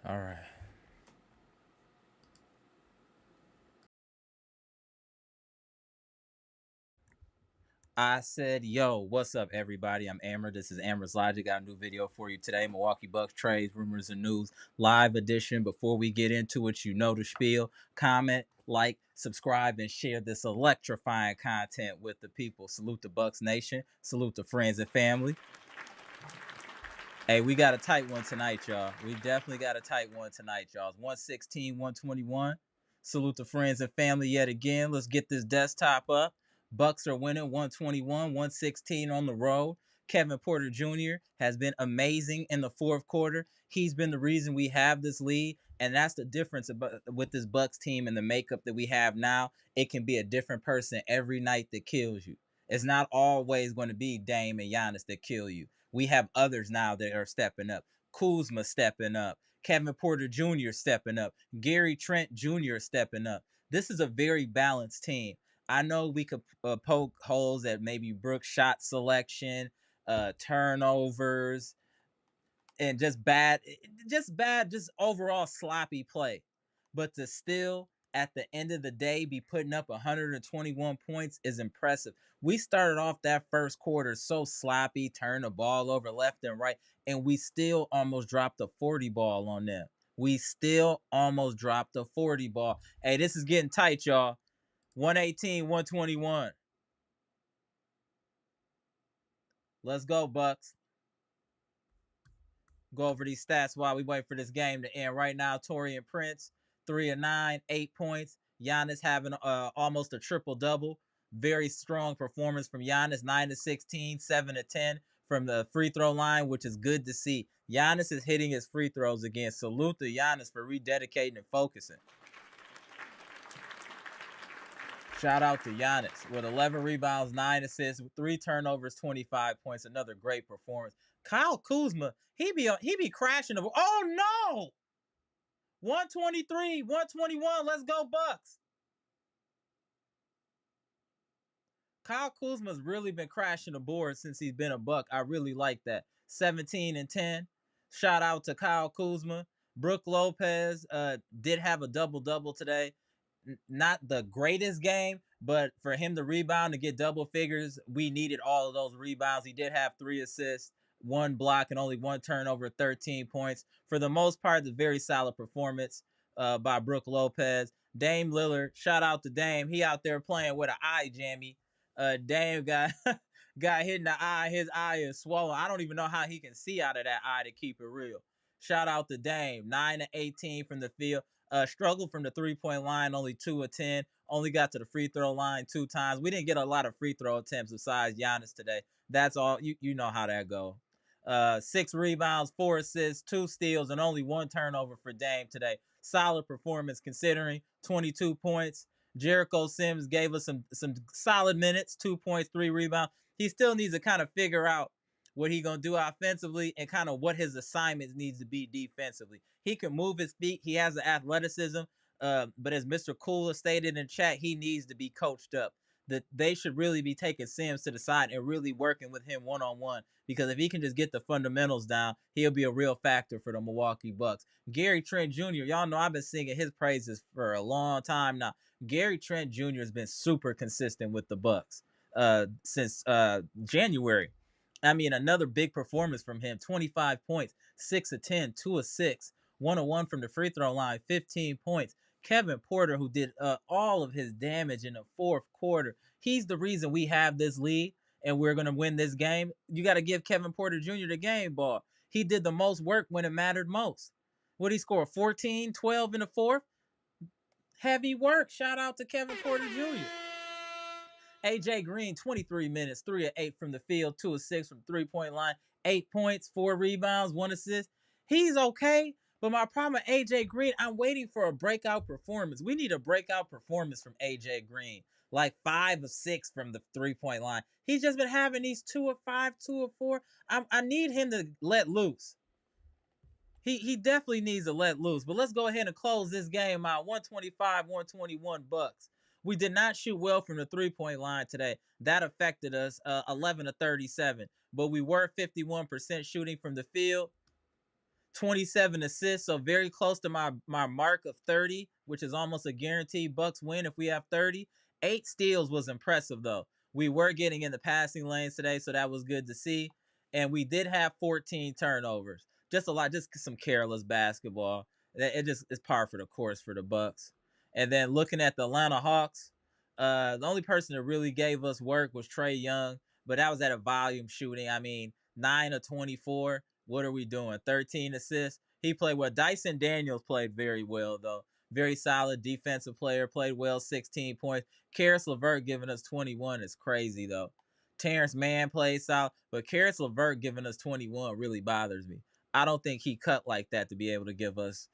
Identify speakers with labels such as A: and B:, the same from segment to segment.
A: All right. I said, yo, what's up, everybody? I'm Amber. This is Amara's Logic. Got a new video for you today. Milwaukee Bucks trades, rumors, and news live edition. Before we get into it, you know the spiel. Comment, like, subscribe, and share this electrifying content with the people. Salute the Bucks Nation. Salute the friends and family. Hey, we got a tight one tonight, y'all. We definitely got a tight one tonight, y'all. It's 116, 121. Salute the friends and family yet again. Let's get this desktop up. Bucks are winning 121, 116 on the road. Kevin Porter Jr. has been amazing in the fourth quarter. He's been the reason we have this lead, and that's the difference with this Bucks team and the makeup that we have now. It can be a different person every night that kills you. It's not always going to be Dame and Giannis that kill you. We have others now that are stepping up. Kuzma stepping up. Kevin Porter Jr. stepping up. Gary Trent Jr. stepping up. This is a very balanced team. I know we could poke holes at maybe Brooks' shot selection, turnovers, and just overall sloppy play. But to still, at the end of the day, be putting up 121 points is impressive. We started off that first quarter so sloppy, turned the ball over left and right, and we still almost dropped a 40 ball on them. We still almost dropped a 40 ball. Hey, this is getting tight, y'all. 118, 121. Let's go, Bucks. Go over these stats while we wait for this game to end. Right now, Taurean Prince, 3 of 9, 8 points. Giannis having almost a triple-double. Very strong performance from Giannis, 9 of 16, 7 of 10 from the free throw line, which is good to see. Giannis is hitting his free throws again. Salute to Giannis for rededicating and focusing. Shout out to Giannis with 11 rebounds, 9 assists, 3 turnovers, 25 points. Another great performance. Kyle Kuzma, he be crashing the. Oh no! 123, 121. Let's go Bucks. Kyle Kuzma's really been crashing the board since he's been a Buck. I really like that. 17 and 10. Shout out to Kyle Kuzma. Brook Lopez did have a double-double today. Not the greatest game, but for him to rebound and get double figures, we needed all of those rebounds. He did have 3 assists, 1 block, and only 1 turnover, 13 points. For the most part, the very solid performance by Brook Lopez. Dame Lillard, shout out to Dame. He out there playing with an eye jammy. Dame got got hit in the eye. His eye is swollen. I don't even know how he can see out of that eye, to keep it real. Shout out to Dame. 9 of 18 from the field. Struggled from the 3-point line, only 2 of 10. Only got to the free throw line 2 times. We didn't get a lot of free throw attempts besides Giannis today. That's all. You know how that go. 6 rebounds, 4 assists, 2 steals, and only 1 turnover for Dame today. Solid performance considering. 22 points. Jericho Sims gave us some solid minutes. 2 points, 3 rebounds. He still needs to kind of figure out what he gonna do offensively, and kind of what his assignments needs to be defensively. He can move his feet. He has the athleticism. But as Mr. Cooler stated in chat, he needs to be coached up. That they should really be taking Sims to the side and really working with him one-on-one, because if he can just get the fundamentals down, he'll be a real factor for the Milwaukee Bucks. Gary Trent Jr., y'all know I've been singing his praises for a long time now. Gary Trent Jr. has been super consistent with the Bucks since January. I mean, another big performance from him. 25 points, 6 of 10, 2 of 6, 1 of 1 from the free throw line, 15 points. Kevin Porter, who did all of his damage in the fourth quarter. He's the reason we have this lead and we're going to win this game. You got to give Kevin Porter Jr. the game ball. He did the most work when it mattered most. What he scored? 14, 12 in the fourth? Heavy work. Shout out to Kevin Porter Jr. AJ Green, 23 minutes, 3 of 8 from the field, 2 of 6 from the 3-point line, 8 points, 4 rebounds, 1 assist. He's okay, but my problem with AJ Green, I'm waiting for a breakout performance. We need a breakout performance from AJ Green, like 5 of 6 from the 3-point line. He's just been having these 2 of 5, 2 of 4. I need him to let loose. He definitely needs to let loose. But let's go ahead and close this game out. 125-121 Bucks. We did not shoot well from the 3-point line today. That affected us, 11 of 37. But we were 51% shooting from the field. 27 assists, so very close to my mark of 30, which is almost a guaranteed Bucks win if we have 30. 8 steals was impressive, though. We were getting in the passing lanes today, so that was good to see. And we did have 14 turnovers. Just a lot, just some careless basketball. It just is par for the course for the Bucks. And then looking at the Atlanta Hawks, the only person that really gave us work was Trae Young, but that was at a volume shooting. I mean, 9 of 24. What are we doing? 13 assists. He played well. Dyson Daniels played very well, though. Very solid defensive player. Played well, 16 points. Karis LeVert giving us 21 is crazy, though. Terrence Mann played solid, but Karis LeVert giving us 21 really bothers me. I don't think he cut like that to be able to give us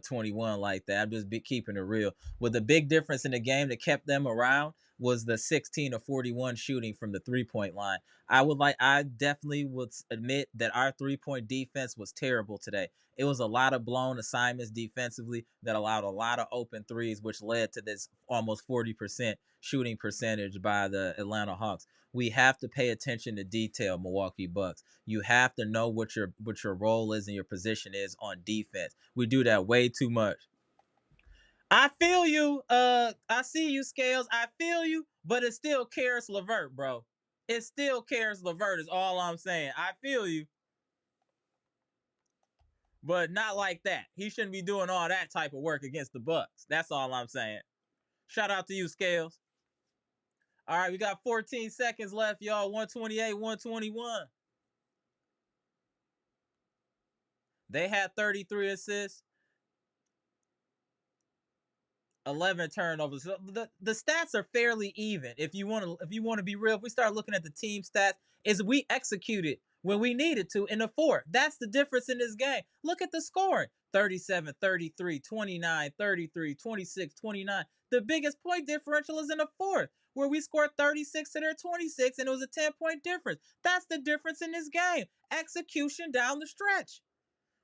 A: 21 like that. I'm just keeping it real. With the big difference in the game that kept them around was the 16 of 41 shooting from the 3-point line. I definitely would admit that our 3-point defense was terrible today. It was a lot of blown assignments defensively that allowed a lot of open threes, which led to this almost 40% shooting percentage by the Atlanta Hawks. We have to pay attention to detail, Milwaukee Bucks. You have to know what your role is and your position is on defense. We do that way too much. I feel you. I see you, Scales. I feel you, but it's still Karis LeVert, bro. It's still Karis LeVert is all I'm saying. I feel you, but not like that. He shouldn't be doing all that type of work against the Bucks. That's all I'm saying. Shout out to you, Scales. All right, we got 14 seconds left, y'all. 128, 121. They had 33 assists, 11 turnovers. So the stats are fairly even. If you want to be real, if we start looking at the team stats, is we executed when we needed to in the fourth. That's the difference in this game. Look at the scoring. 37, 33, 29, 33, 26, 29. The biggest point differential is in the fourth, where we scored 36 to their 26, and it was a 10-point difference. That's the difference in this game. Execution down the stretch.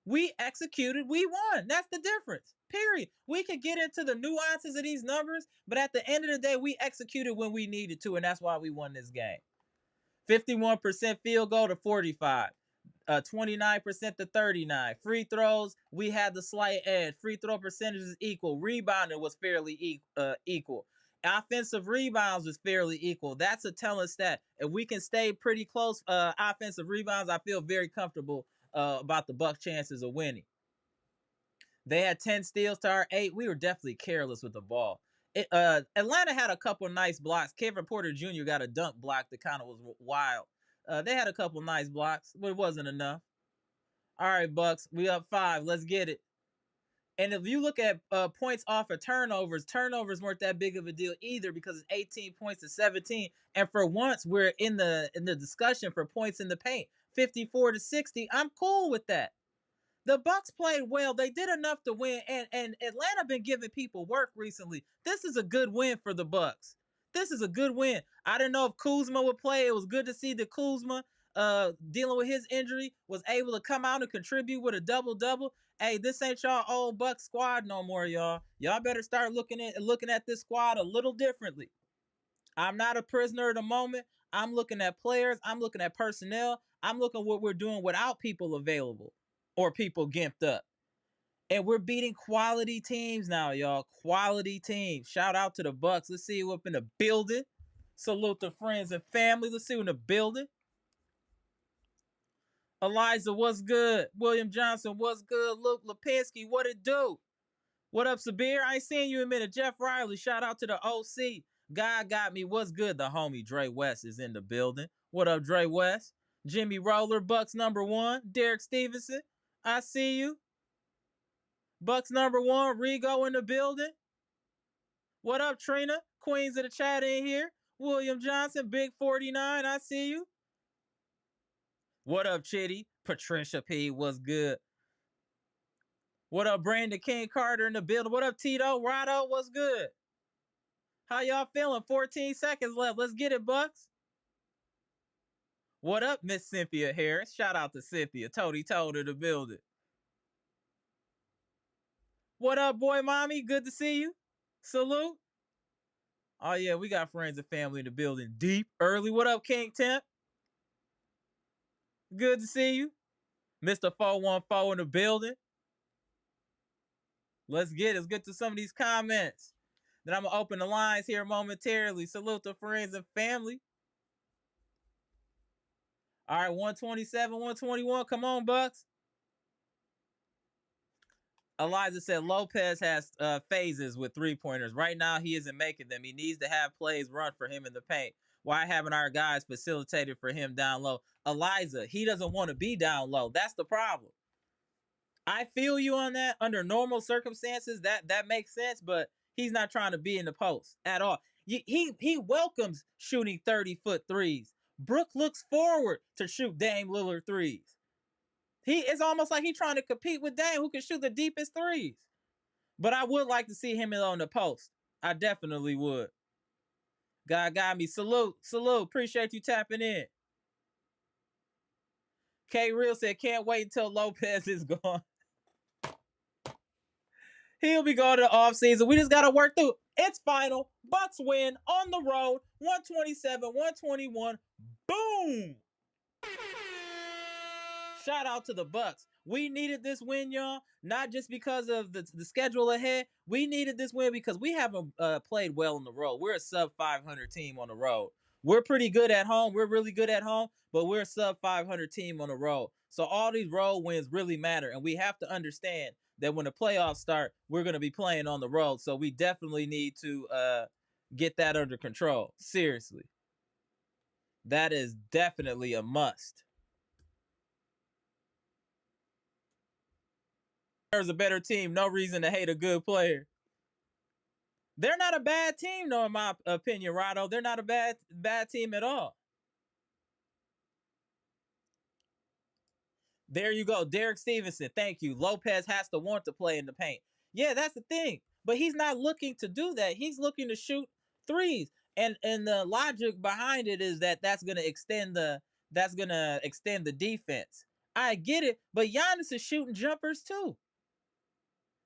A: We executed, we won. That's the difference. Period. We could get into the nuances of these numbers, but at the end of the day, we executed when we needed to, and that's why we won this game. 51% field goal to 45. 29% to 39. Free throws, we had the slight edge. Free throw percentage is equal. Rebounding was fairly equal. Offensive rebounds was fairly equal. That's a telling stat. If we can stay pretty close offensive rebounds, I feel very comfortable about the Bucks' chances of winning. They had 10 steals to our 8. We were definitely careless with the ball. Atlanta had a couple nice blocks. Kevin Porter Jr. got a dunk block that kind of was wild. They had a couple nice blocks, but it wasn't enough. All right, Bucks, we up 5. Let's get it. And if you look at points off of turnovers weren't that big of a deal either, because it's 18 points to 17. And for once, we're in the discussion for points in the paint, 54 to 60. I'm cool with that. The Bucks played well. They did enough to win, and Atlanta been giving people work recently. This is a good win for the Bucks. This is a good win. I didn't know if Kuzma would play. It was good to see the Kuzma. dealing with his injury, was able to come out and contribute with a double-double. Hey, this ain't y'all old Bucks squad no more, y'all. Y'all better start looking at this squad a little differently. I'm not a prisoner of the moment. I'm looking at players. I'm looking at personnel. I'm looking at what we're doing without people available or people gimped up. And we're beating quality teams now, y'all. Quality teams. Shout out to the Bucks. Let's see who up in the building. Salute to friends and family. Let's see who in the building. Eliza, what's good? William Johnson, what's good? Luke Lipinski, what it do? What up, Sabir? I ain't seen you in a minute. Jeff Riley, shout out to the OC. God got me. What's good? The homie Dre West is in the building. What up, Dre West? Jimmy Roller, Bucks #1. Derek Stevenson, I see you. Bucks #1. Rigo in the building. What up, Trina? Queens of the chat in here. William Johnson, Big 49, I see you. What up, Chitty? Patricia P, what's good? What up, Brandon King Carter in the building? What up, Tito? Rado, what's good? How y'all feeling? 14 seconds left. Let's get it, Bucks. What up, Miss Cynthia Harris? Shout out to Cynthia. Toady Toad in the building. What up, boy, mommy? Good to see you. Salute. Oh, yeah, we got friends and family in the building. Deep, early. What up, King Temp? Good to see you. Mr. 414 in the building. Let's get to some of these comments. Then I'm going to open the lines here momentarily. Salute to friends and family. All right, 127, 121. Come on, Bucks. Eliza said Lopez has phases with three-pointers. Right now, he isn't making them. He needs to have plays run for him in the paint. Why haven't our guys facilitated for him down low? Eliza, he doesn't want to be down low. That's the problem. I feel you on that. Under normal circumstances, that makes sense, but he's not trying to be in the post at all. He welcomes shooting 30-foot threes. Brook looks forward to shoot Dame Lillard threes. It's almost like he's trying to compete with Dame, who can shoot the deepest threes. But I would like to see him on the post. I definitely would. God got me. Salute. Appreciate you tapping in. K Real said, can't wait until Lopez is gone. He'll be going to the offseason. We just got to work through. It's final. Bucks win on the road. 127-121. Boom. Shout out to the Bucks. We needed this win, y'all. Not just because of the schedule ahead. We needed this win because we haven't played well on the road. We're a sub 500 team on the road. We're pretty good at home. We're really good at home, but we're a sub 500 team on the road. So all these road wins really matter, and we have to understand that when the playoffs start, we're going to be playing on the road. So we definitely need to get that under control. Seriously. That is definitely a must. There's a better team. No reason to hate a good player. They're not a bad team, though, in my opinion, Rado. They're not a bad team at all. There you go. Derek Stevenson, thank you. Lopez has to want to play in the paint. Yeah, that's the thing. But he's not looking to do that. He's looking to shoot threes. And the logic behind it is that's gonna extend the defense. I get it, but Giannis is shooting jumpers too.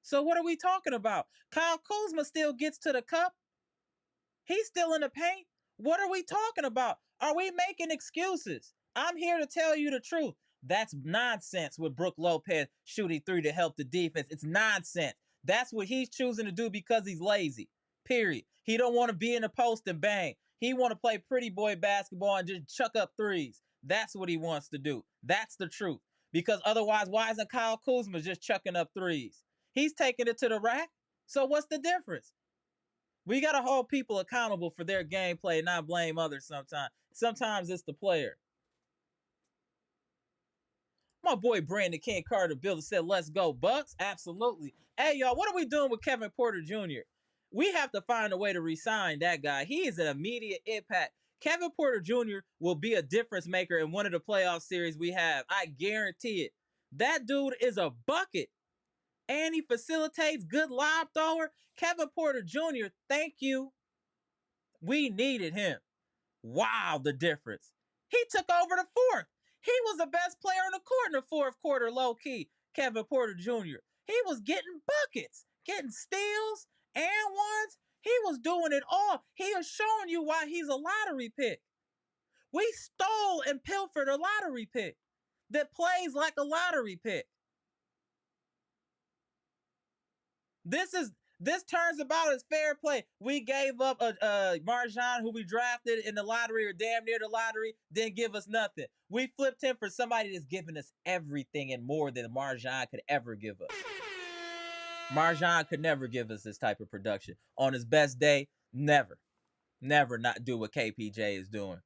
A: So what are we talking about? Kyle Kuzma still gets to the cup. He's still in the paint. What are we talking about? Are we making excuses? I'm here to tell you the truth. That's nonsense with Brook Lopez shooting three to help the defense. It's nonsense. That's what he's choosing to do because he's lazy. Period. He don't want to be in the post and bang. He want to play pretty boy basketball and just chuck up threes. That's what he wants to do. That's the truth. Because otherwise, why isn't Kyle Kuzma just chucking up threes? He's taking it to the rack. So what's the difference? We got to hold people accountable for their gameplay and not blame others sometimes. Sometimes it's the player. My boy Brandon King Carter Builder said, let's go, Bucks. Absolutely. Hey, y'all, what are we doing with Kevin Porter Jr.? We have to find a way to re-sign that guy. He is an immediate impact. Kevin Porter Jr. will be a difference maker in one of the playoff series we have. I guarantee it. That dude is a bucket. And he facilitates, good lob thrower. Kevin Porter Jr., thank you. We needed him. Wow, the difference. He took over the fourth. He was the best player on the court in the fourth quarter, low key. Kevin Porter Jr. He was getting buckets, getting steals and ones. He was doing it all. He is showing you why he's a lottery pick. We stole and pilfered a lottery pick that plays like a lottery pick. This turns about as fair play. We gave up a Marjan who we drafted in the lottery or damn near the lottery, didn't give us nothing. We flipped him for somebody that's giving us everything and more than Marjan could ever give us. Marjan could never give us this type of production. On his best day, never not do what KPJ is doing.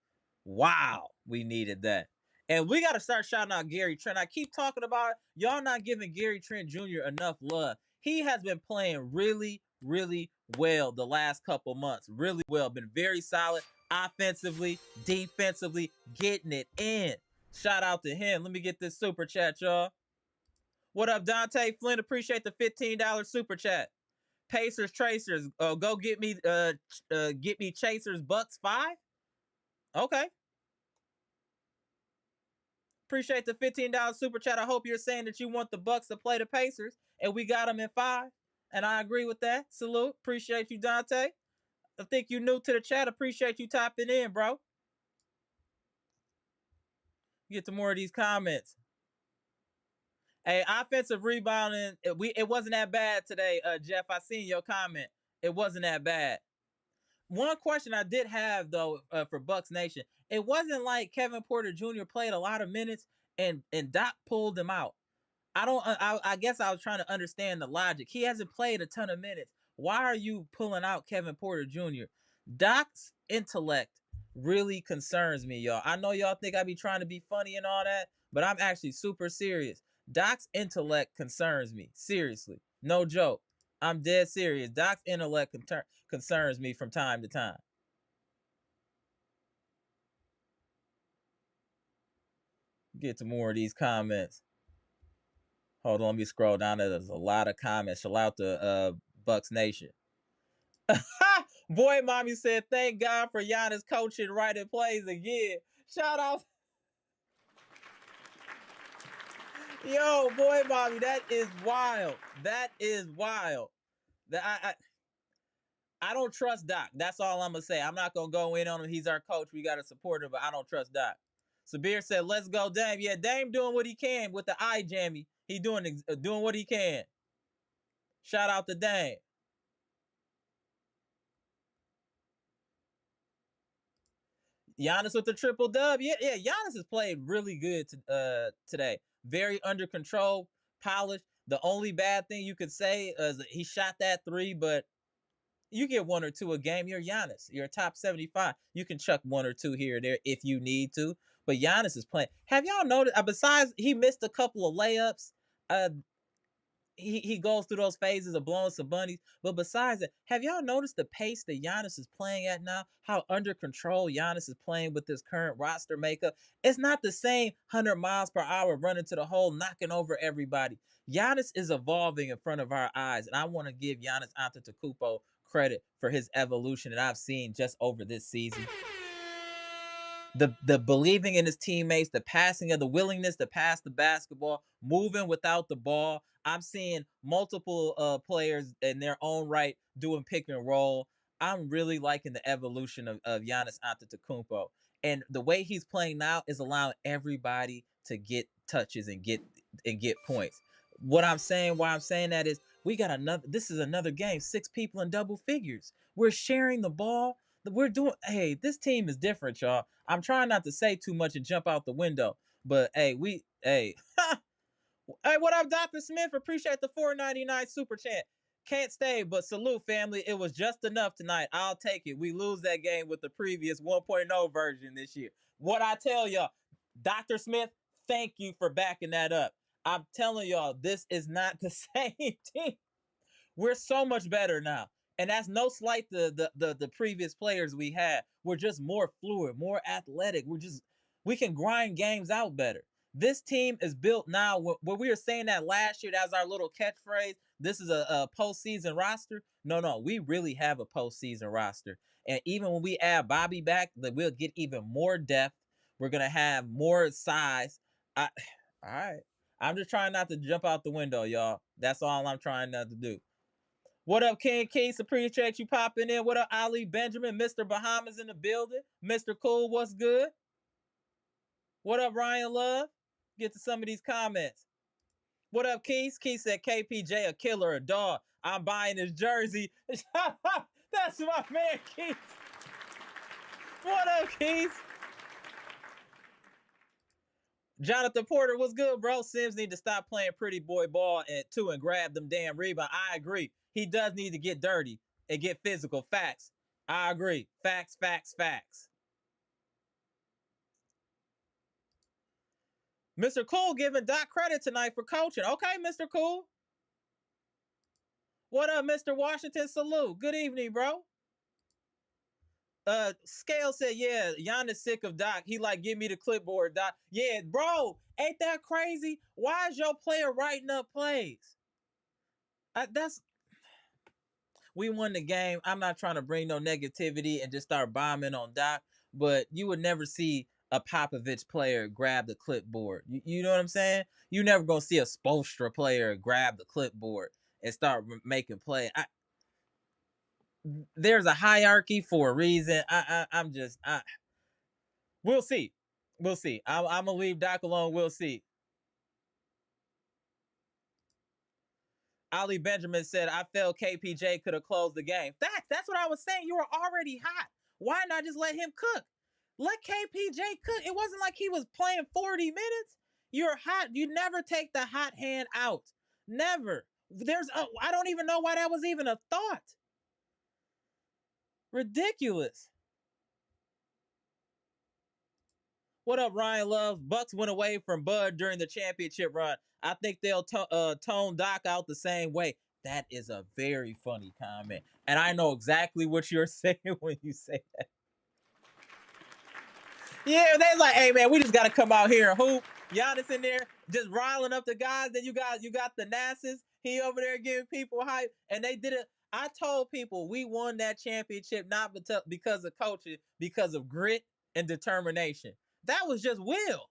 A: Wow, we needed that. And we got to start shouting out Gary Trent. I keep talking about it. Y'all not giving Gary Trent Jr. enough love. He has been playing really, really well the last couple months. Really well. Been very solid offensively, defensively, getting it in. Shout out to him. Let me get this super chat, y'all. What up, Dante Flynn? Appreciate the $15 super chat. Pacers, Tracers. Go get me Chasers Bucks 5. Okay. Appreciate the $15 super chat. I hope you're saying that you want the Bucks to play the Pacers, and we got them in 5. And I agree with that. Salute. Appreciate you, Dante. I think you new to the chat. Appreciate you typing in, bro. Get to more of these comments. Hey, offensive rebounding. It wasn't that bad today, Jeff. I seen your comment. It wasn't that bad. One question I did have though for Bucks Nation, it wasn't like Kevin Porter Jr. played a lot of minutes and Doc pulled him out. I guess I was trying to understand the logic. He hasn't played a ton of minutes. Why are you pulling out Kevin Porter Jr.? Doc's intellect really concerns me, y'all. I know y'all think I be trying to be funny and all that, but I'm actually super serious. Doc's intellect concerns me. Seriously. No joke. I'm dead serious. Doc's intellect concerns me from time to time. Get to more of these comments. Hold on, let me scroll down. There's a lot of comments. Shout out to Bucks Nation. Boy, mommy said, thank God for Giannis coaching writing plays again. Shout out. Yo, boy, mommy, that is wild. That is wild. I don't trust Doc. That's all I'm going to say. I'm not going to go in on him. He's our coach. We got to support him, but I don't trust Doc. Sabir said, let's go, Dame. Yeah, Dame doing what he can with the eye jammy. He doing what he can. Shout out to Dame. Giannis with the triple dub. Yeah, Giannis has played really good today. Very under control, polished. The only bad thing you could say is he shot that 3, but you get 1 or 2 a game. You're Giannis. You're a top 75. You can chuck 1 or 2 here or there if you need to. But Giannis is playing. Have y'all noticed? Besides, he missed a couple of layups. He goes through those phases of blowing some bunnies. But besides that, have y'all noticed the pace that Giannis is playing at now? How under control Giannis is playing with this current roster makeup? It's not the same 100 miles per hour running to the hole, knocking over everybody. Giannis is evolving in front of our eyes, and I want to give Giannis Antetokounmpo credit for his evolution that I've seen just over this season. The believing in his teammates, the passing of the willingness to pass the basketball, moving without the ball. I'm seeing multiple players in their own right doing pick and roll. I'm really liking the evolution of Giannis Antetokounmpo. And the way he's playing now is allowing everybody to get touches and get points. Why I'm saying that is this is another game, 6 people in double figures. We're sharing the ball. This team is different, y'all. I'm trying not to say too much and jump out the window, but hey, hey, what up, Dr. Smith? Appreciate the $4.99 super chat. Can't stay, but salute, family. It was just enough tonight. I'll take it. We lose that game with the previous 1.0 version this year. What I tell y'all, Dr. Smith, thank you for backing that up. I'm telling y'all, this is not the same team. We're so much better now. And that's no slight to the previous players we had. We're just more fluid, more athletic. We can grind games out better. This team is built now. When we were saying that last year, that was our little catchphrase. This is a postseason roster. No, we really have a postseason roster. And even when we add Bobby back, we'll get even more depth. We're gonna have more size. All right. I'm just trying not to jump out the window, y'all. That's all I'm trying not to do. What up, King Keys? Appreciate you popping in. What up, Ali Benjamin? Mr. Bahamas in the building. Mr. Cool, what's good? What up, Ryan Love? Get to some of these comments. What up, Keys? Keys said KPJ a killer, a dog. I'm buying his jersey. That's my man, Keys. What up, Keys? Jonathan Porter, what's good, bro? Sims need to stop playing pretty boy ball and grab them damn rebound. I agree. He does need to get dirty and get physical. Facts. I agree. Facts, facts, facts. Mr. Cool giving Doc credit tonight for coaching. Okay, Mr. Cool. What up, Mr. Washington? Salute. Good evening, bro. Scale said, yeah, Giannis sick of Doc. He like, give me the clipboard, Doc. Yeah, bro, ain't that crazy? Why is your player writing up plays? We won the game. I'm not trying to bring no negativity and just start bombing on Doc, but you would never see a Popovich player grab the clipboard. You know what I'm saying? You never gonna see a Spoelstra player grab the clipboard and start making play. There's a hierarchy for a reason. We'll see. We'll see. I'm gonna leave Doc alone. We'll see. Ali Benjamin said, I felt KPJ could have closed the game. That's what I was saying. You were already hot. Why not just let him cook? Let KPJ cook. It wasn't like he was playing 40 minutes. You're hot. You never take the hot hand out. Never. I don't even know why that was even a thought. Ridiculous. What up, Ryan Love? Bucks went away from Bud during the championship run. I think they'll tone Doc out the same way. That is a very funny comment. And I know exactly what you're saying when you say that. Yeah, they're like, hey, man, we just got to come out here and hoop. Giannis in there just riling up the guys. Then you got the Nasses. He over there giving people hype. And they did it. I told people we won that championship not because of coaching, because of grit and determination. That was just will.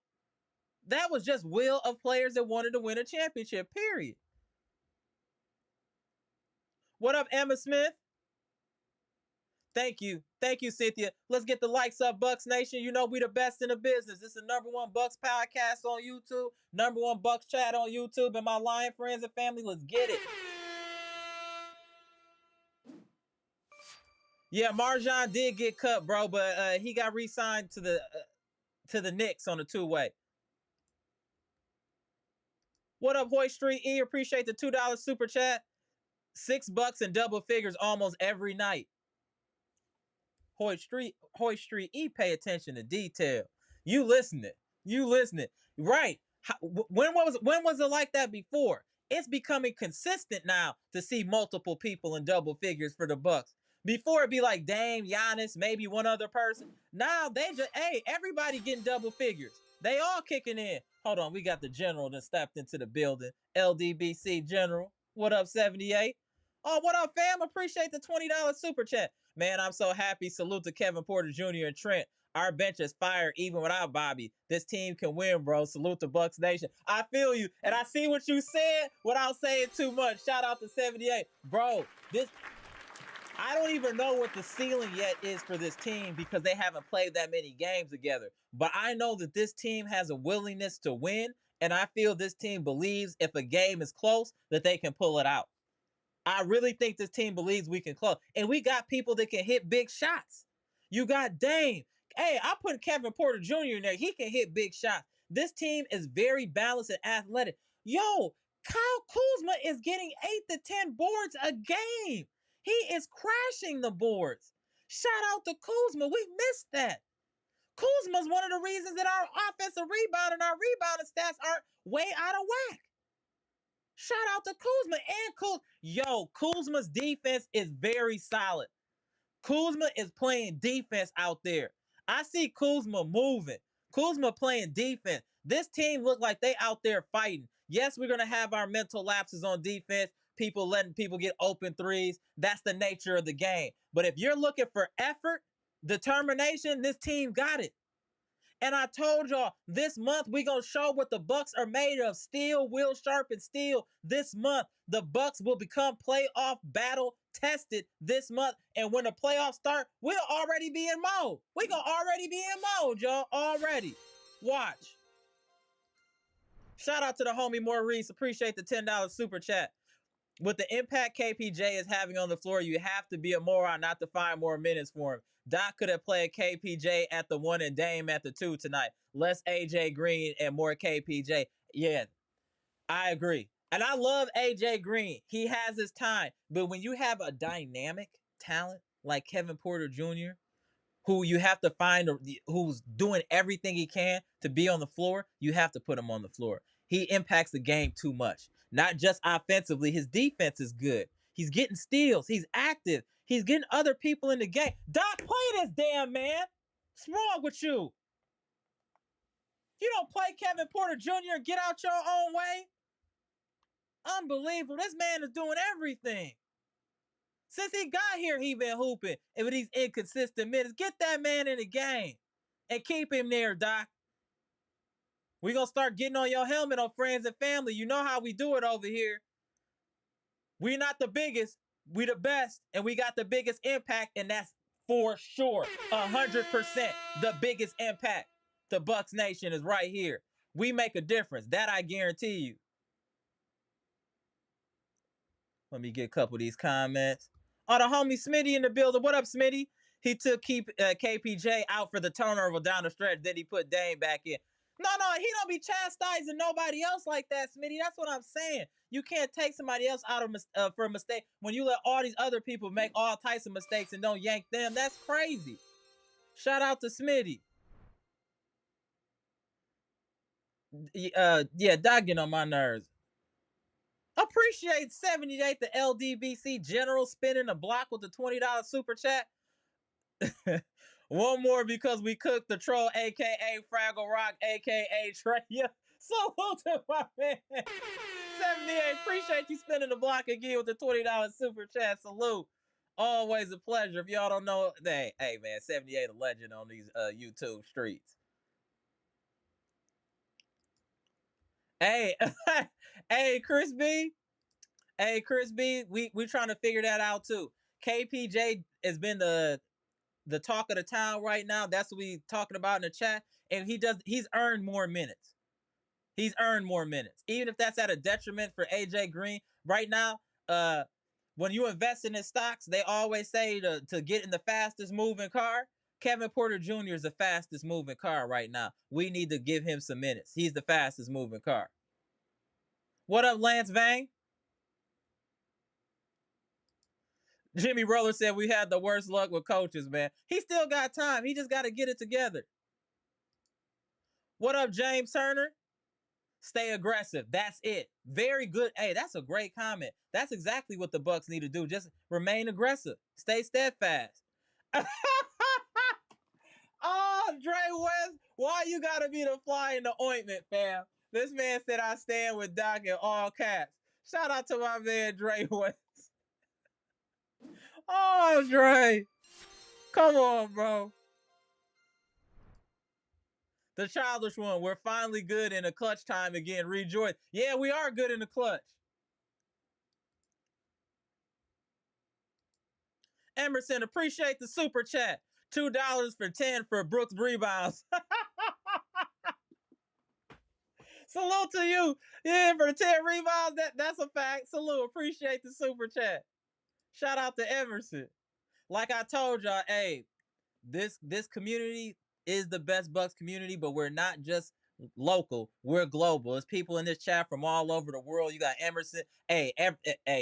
A: That was just will of players that wanted to win a championship, period. What up, Emma Smith? Thank you. Thank you, Cynthia. Let's get the likes up, Bucks Nation. You know we the best in the business. This is the #1 Bucks podcast on YouTube, #1 Bucks chat on YouTube, and my Lion friends and family. Let's get it. Yeah, Marjan did get cut, bro, but he got re-signed to the Knicks on a two-way. What up, Hoy Street E? Appreciate the $2 super chat. $6 and double figures almost every night. Hoy Street E, pay attention to detail. You listening. Right. When was it like that before? It's becoming consistent now to see multiple people in double figures for the Bucks. Before it'd be like Dame, Giannis, maybe one other person. Now everybody getting double figures. They all kicking in. Hold on, we got the general that stepped into the building. LDBC General. What up, 78? Oh, what up, fam? Appreciate the $20 super chat. Man, I'm so happy. Salute to Kevin Porter Jr. and Trent. Our bench is fire even without Bobby. This team can win, bro. Salute to Bucks Nation. I feel you. And I see what you said without saying too much. Shout out to 78. Bro, I don't even know what the ceiling yet is for this team because they haven't played that many games together. But I know that this team has a willingness to win. And I feel this team believes if a game is close, that they can pull it out. I really think this team believes we can close. And we got people that can hit big shots. You got Dame. Hey, I put Kevin Porter Jr. in there. He can hit big shots. This team is very balanced and athletic. Yo, Kyle Kuzma is getting 8 to 10 boards a game. He is crashing the boards. Shout out to Kuzma. We missed that. Kuzma's one of the reasons that our offensive rebound and our rebounding stats are way out of whack. Shout out to Kuzma and Kuzma's defense is very solid. Kuzma is playing defense out there. I see Kuzma moving. Kuzma playing defense. This team look like they out there fighting. Yes, we're going to have our mental lapses on defense. People letting people get open threes. That's the nature of the game. But if you're looking for effort, determination, this team got it. And I told y'all this month we gonna show what the Bucks are made of. Steel will sharpen steel. This month the Bucks will become playoff battle tested this month. And when the playoffs start, we'll already be in mode. We gonna already be in mode, y'all. Already. Watch. Shout out to the homie Maurice. Appreciate the $10 super chat. With the impact KPJ is having on the floor, you have to be a moron not to find more minutes for him. Doc could have played KPJ at the 1 and Dame at the 2 tonight. Less AJ Green and more KPJ. Yeah, I agree. And I love AJ Green. He has his time. But when you have a dynamic talent like Kevin Porter Jr., who you have to find, who's doing everything he can to be on the floor, you have to put him on the floor. He impacts the game too much. Not just offensively, his defense is good. He's getting steals. He's active. He's getting other people in the game. Doc, play this damn man. What's wrong with you? If you don't play Kevin Porter Jr. and get out your own way, unbelievable. This man is doing everything. Since he got here, he been hooping. And with these inconsistent minutes, get that man in the game and keep him there, Doc. We gonna start getting on your helmet on friends and family. You know how we do it over here. We not the biggest, we the best, and we got the biggest impact, and that's for sure. 100% the biggest impact. The Bucks Nation is right here. We make a difference. That I guarantee you. Let me get a couple of these comments. Oh, the homie Smitty in the building. What up, Smitty? He took KPJ out for the turnover down the stretch. Then he put Dame back in. No, he don't be chastising nobody else like that, Smitty. That's what I'm saying. You can't take somebody else out of for a mistake when you let all these other people make all types of mistakes and don't yank them. That's crazy. Shout out to Smitty. Yeah, Doc getting on my nerves. Appreciate 78 the LDBC General spinning the block with the $20 super chat. One more because we cooked the troll, aka Fraggle Rock, aka Trae Young. Salute to my man. 78. Appreciate you spinning the block again with the $20 super chat. Salute. Always a pleasure. If y'all don't know, hey man, 78 a legend on these YouTube streets. Hey, hey, Chris B. Hey, Chris B. We trying to figure that out too. KPJ has been the talk of the town right now. That's what we talking about in the chat. And he's earned more minutes. He's earned more minutes. Even if that's at a detriment for AJ Green. Right now, when you invest in his stocks, they always say to get in the fastest moving car. Kevin Porter Jr. is the fastest moving car right now. We need to give him some minutes. He's the fastest moving car. What up, Lance Vang? Jimmy Roller said we had the worst luck with coaches, man. He still got time. He just got to get it together. What up, James Turner? Stay aggressive. That's it. Very good. Hey, that's a great comment. That's exactly what the Bucks need to do. Just remain aggressive. Stay steadfast. Oh, Dre West, why you gotta be the fly in the ointment, fam? This man said I stand with Doc in all caps. Shout out to my man Dre West. Oh, Dre. Come on, bro. The childish one. We're finally good in the clutch time again. Rejoice. Yeah, we are good in the clutch. Emerson, appreciate the super chat. $2 for 10 for Brooks rebounds. Salute to you. Yeah, for the 10 rebounds. That's a fact. Salute. Appreciate the super chat. Shout out to Emerson. Like I told y'all, hey, this community is the best Bucks community, but we're not just local, we're global. There's people in this chat from all over the world. You got Emerson. Hey,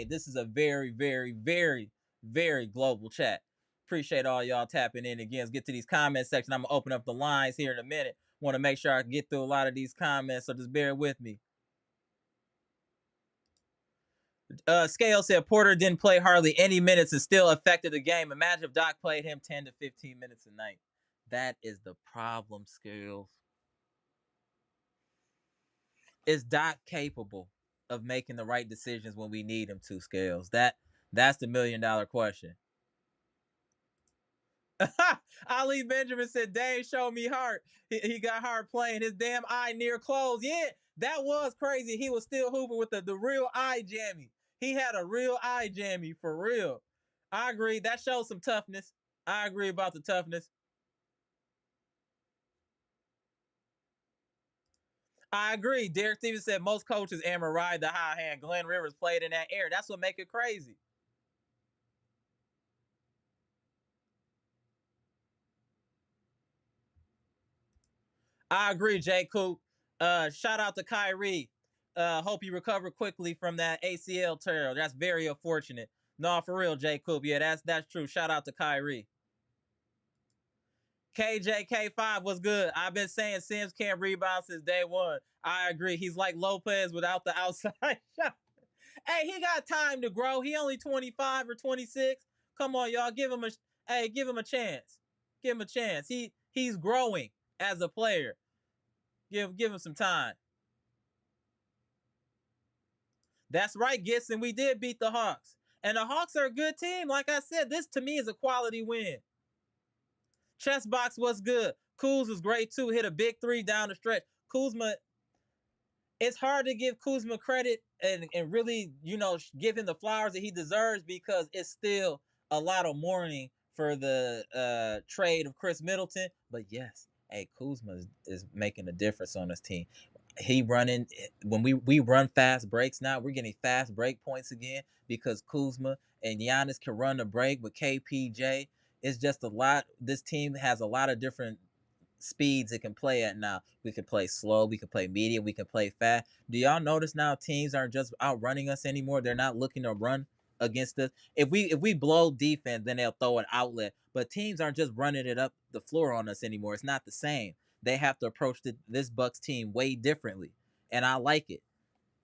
A: this is a very, very, very, very global chat. Appreciate all y'all tapping in again. Let's get to these comment section. I'm gonna open up the lines here in a minute. Want to make sure I can get through a lot of these comments, so just bear with me. Scale said Porter didn't play hardly any minutes and still affected the game. Imagine if Doc played him 10 to 15 minutes a night. That is the problem, Scales. Is Doc capable of making the right decisions when we need him to, Scales? That's the $1 million question. Ali Benjamin said, Dame showed me heart. He got hard playing. His damn eye near closed. Yeah, that was crazy. He was still hooping with the real eye jammy. He had a real eye jammy for real. I agree. That shows some toughness. I agree about the toughness. I agree. Derek Stevens said most coaches Amber ride the high hand. Glenn Rivers played in that era. That's what make it crazy. I agree, Jay Coop. Shout out to Kyrie. Hope you recover quickly from that ACL tear. That's very unfortunate. No, for real, Jay Coop. Yeah, that's true. Shout out to Kyrie. KJK5 was good. I've been saying Sims can't rebound since day one. I agree. He's like Lopez without the outside shot. Hey, he got time to grow. He only 25 or 26. Come on, y'all. Give him a chance. Give him a chance. He's growing as a player. Give him some time. That's right, Gibson. We did beat the Hawks. And the Hawks are a good team. Like I said, this to me is a quality win. Chess box was good. Kuz was great too. Hit a big three down the stretch. Kuzma, it's hard to give Kuzma credit and really, give him the flowers that he deserves because it's still a lot of mourning for the trade of Chris Middleton. But yes, hey, Kuzma is making a difference on this team. He running when we run fast breaks now. We're getting fast break points again because Kuzma and Giannis can run the break with KPJ. It's just a lot. This team has a lot of different speeds it can play at now. We can play slow, we can play medium, we can play fast. Do y'all notice now teams aren't just outrunning us anymore? They're not looking to run against us. If we blow defense, then they'll throw an outlet. But teams aren't just running it up the floor on us anymore. It's not the same. They have to approach this Bucks team way differently, and I like it.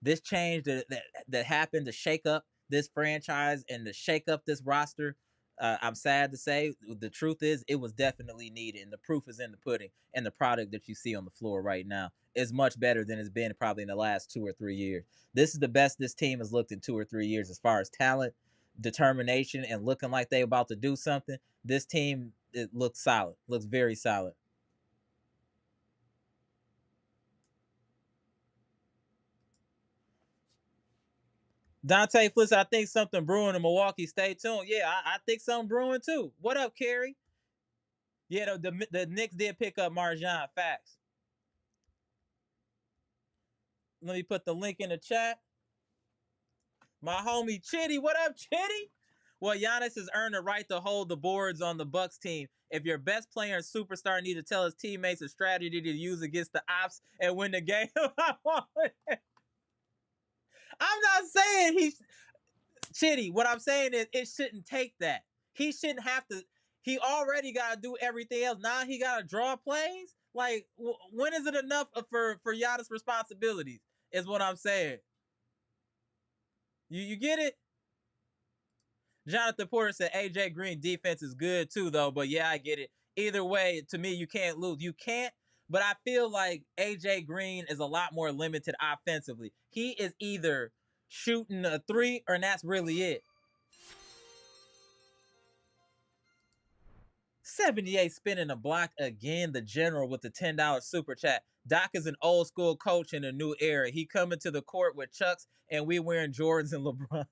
A: This change that happened to shake up this franchise and to shake up this roster. I'm sad to say the truth is it was definitely needed, and the proof is in the pudding. And the product that you see on the floor right now is much better than it's been probably in the last 2 or 3 years. This is the best this team has looked in 2 or 3 years as far as talent, determination, and looking like they about to do something. This team it looks solid, looks very solid. Dante Fliss, I think something brewing in Milwaukee. Stay tuned. Yeah, I think something brewing too. What up, Kerry? Yeah, the Knicks did pick up Marjan. Facts. Let me put the link in the chat. My homie Chitty. What up, Chitty? Well, Giannis has earned the right to hold the boards on the Bucks team. If your best player and superstar need to tell his teammates a strategy to use against the ops and win the game, I'm not saying he's Chitty. What I'm saying is it shouldn't take that. He shouldn't have to. He already got to do everything else. Now he got to draw plays. Like when is it enough for Giannis' responsibilities? Is what I'm saying. You get it? Jonathan Porter said AJ Green defense is good too, though. But yeah, I get it. Either way, to me, you can't lose. You can't. But I feel like AJ Green is a lot more limited offensively. He is either shooting a three or that's really it. 78 spinning a block again. The general with the $10 super chat. Doc is an old school coach in a new era. He coming to the court with Chucks and we wearing Jordans and LeBron.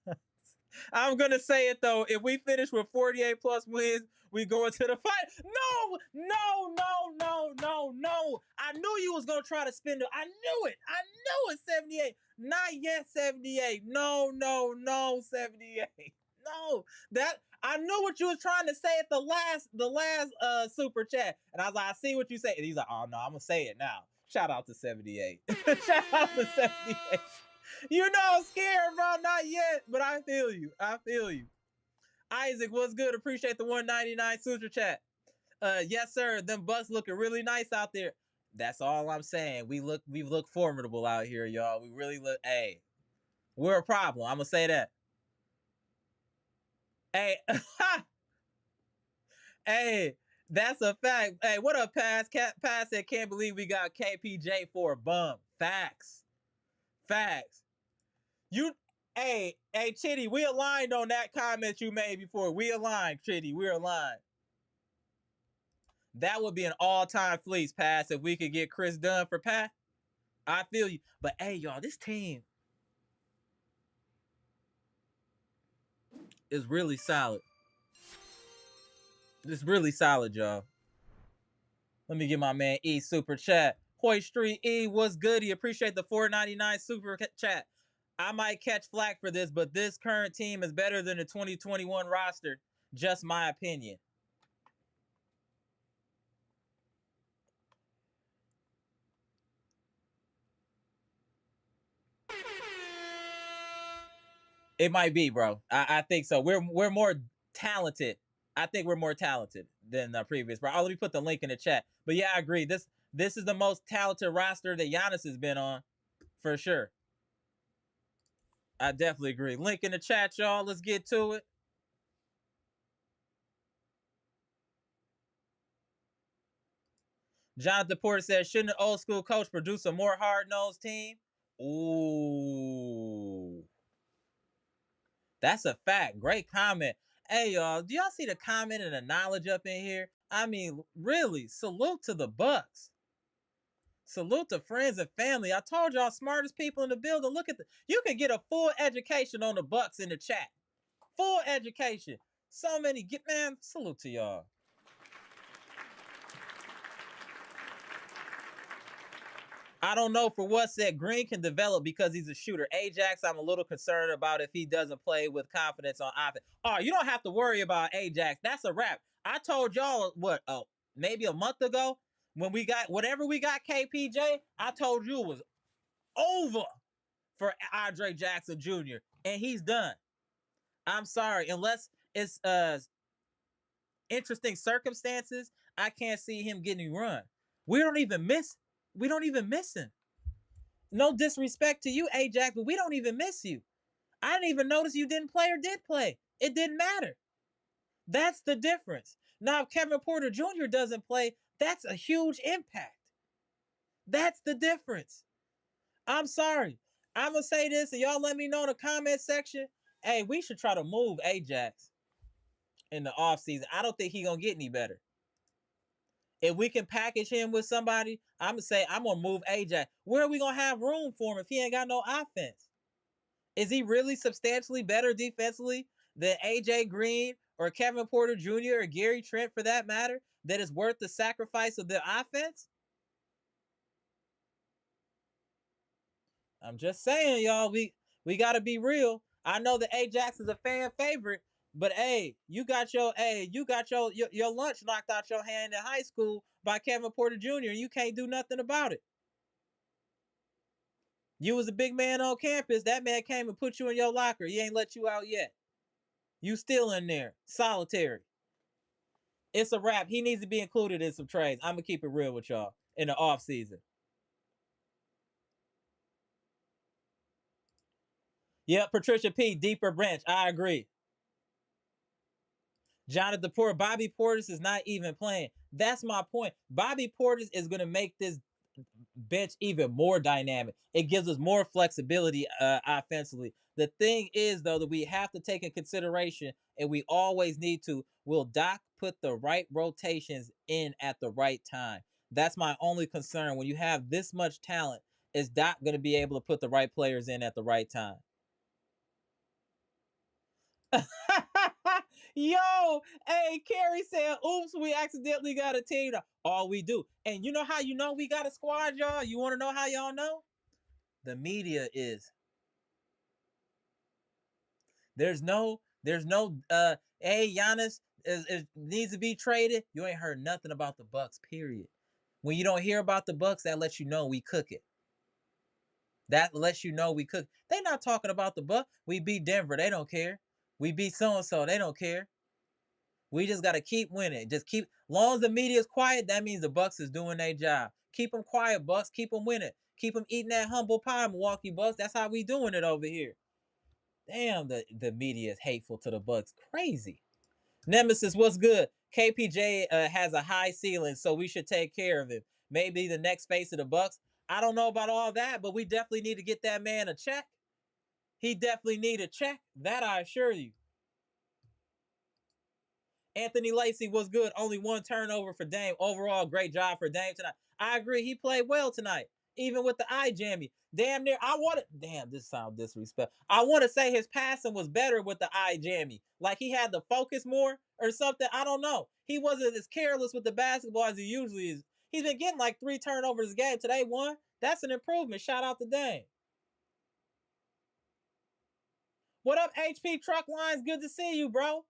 A: I'm gonna say it though. If we finish with 48 plus wins, we go into the fight. No, no, no, no, no, no. I knew you was gonna try to spin it. I knew it. I knew it. 78. Not yet 78. No, no, no, 78. No. That I knew what you was trying to say at the last super chat. And I was like, I see what you say. And he's like, oh no, I'm gonna say it now. Shout out to 78. Shout out to 78. You know I'm scared, bro. Not yet, but I feel you. I feel you. Isaac, what's good? Appreciate the 199 super chat. Yes, sir. Them Bucks looking really nice out there. That's all I'm saying. We look formidable out here, y'all. We really look. Hey, we're a problem. I'm gonna say that. Hey, hey, that's a fact. Hey, what up, Pass? Pass said, can't believe we got KPJ for a bum. Facts. Facts. You, hey, Chitty, we aligned on that comment you made before. We aligned, Chitty. We're aligned. That would be an all-time fleece pass if we could get Chris Dunn for Pat. I feel you. But hey, y'all, this team is really solid. It's really solid, y'all. Let me get my man E super chat. Hoy Street E, what's good? He appreciate the $4.99 super chat. I might catch flack for this, but this current team is better than the 2021 roster. Just my opinion. It might be, bro. I think so. We're more talented. I think we're more talented than the previous, bro. Let me put the link in the chat. But yeah, I agree. This is the most talented roster that Giannis has been on, for sure. I definitely agree. Link in the chat, y'all. Let's get to it. Jonathan Porter says, shouldn't an old school coach produce a more hard nosed team? Ooh. That's a fact. Great comment. Hey, y'all, do y'all see the comment and the knowledge up in here? I mean, really, salute to the Bucks. Salute to friends and family. I told y'all, smartest people in the building. Look at you can get a full education on the Bucks in the chat. Full education. So many man. Salute to y'all. I don't know for what set Green can develop because he's a shooter. Ajax, I'm a little concerned about if he doesn't play with confidence on offense. Oh, you don't have to worry about Ajax. That's a wrap. I told y'all what, maybe a month ago when we got whatever we got KPJ. I told you it was over for Andre Jackson Jr. and he's done. I'm sorry, unless it's interesting circumstances, I can't see him getting run. We don't even miss. We don't even miss him. No disrespect to you, Ajax, but we don't even miss you. I didn't even notice you didn't play or did play. It didn't matter. That's the difference. Now, if Kevin Porter Jr. doesn't play, that's a huge impact. That's the difference. I'm sorry. I'm going to say this, and y'all let me know in the comment section. Hey, we should try to move Ajax in the offseason. I don't think he's going to get any better. If we can package him with somebody, I'm going to say I'm going to move Ajax. Where are we going to have room for him if he ain't got no offense? Is he really substantially better defensively than AJ Green or Kevin Porter Jr. or Gary Trent for that matter? That is worth the sacrifice of the offense? I'm just saying, y'all. We gotta be real. I know that Ajax is a fan favorite, but hey, you got your lunch knocked out your hand in high school by Kevin Porter Jr. and you can't do nothing about it. You was a big man on campus. That man came and put you in your locker. He ain't let you out yet. You still in there, solitary. It's a wrap. He needs to be included in some trades. I'm gonna keep it real with y'all in the off season. Yep, Patricia P. Deeper bench. I agree. Jonathan Porter, Bobby Portis is not even playing. That's my point. Bobby Portis is gonna make this bench even more dynamic. It gives us more flexibility offensively. The thing is, though, that we have to take in consideration, and we always need to, will Doc put the right rotations in at the right time? That's my only concern. When you have this much talent, is Doc going to be able to put the right players in at the right time? Yo, hey, Carrie said, oops, we accidentally got a team. All we do. And you know how you know we got a squad, y'all? You want to know how y'all know? The media is. There's no hey, Giannis needs to be traded. You ain't heard nothing about the Bucks, period. When you don't hear about the Bucks, that lets you know we cook it. That lets you know we cook. They not talking about the Bucks. We beat Denver, they don't care. We beat so and so, they don't care. We just gotta keep winning. Just keep long as the media is quiet, that means the Bucks is doing their job. Keep them quiet, Bucks. Keep them winning. Keep them eating that humble pie, Milwaukee Bucks. That's how we doing it over here. Damn, the media is hateful to the Bucks. Crazy. Nemesis, what's good? KPJ has a high ceiling, so we should take care of him. Maybe the next face of the Bucks. I don't know about all that, but we definitely need to get that man a check. He definitely need a check. That I assure you. Anthony Lacey was good. Only one turnover for Dame. Overall, great job for Dame tonight. I agree. He played well tonight, even with the eye jammy. Damn near. I want to. Damn, this sounds disrespectful. I want to say his passing was better with the eye jammy. Like he had to focus more or something. I don't know. He wasn't as careless with the basketball as he usually is. He's been getting like 3 turnovers a game. Today, one. That's an improvement. Shout out to Dame. What up, HP Truck Lines? Good to see you, bro.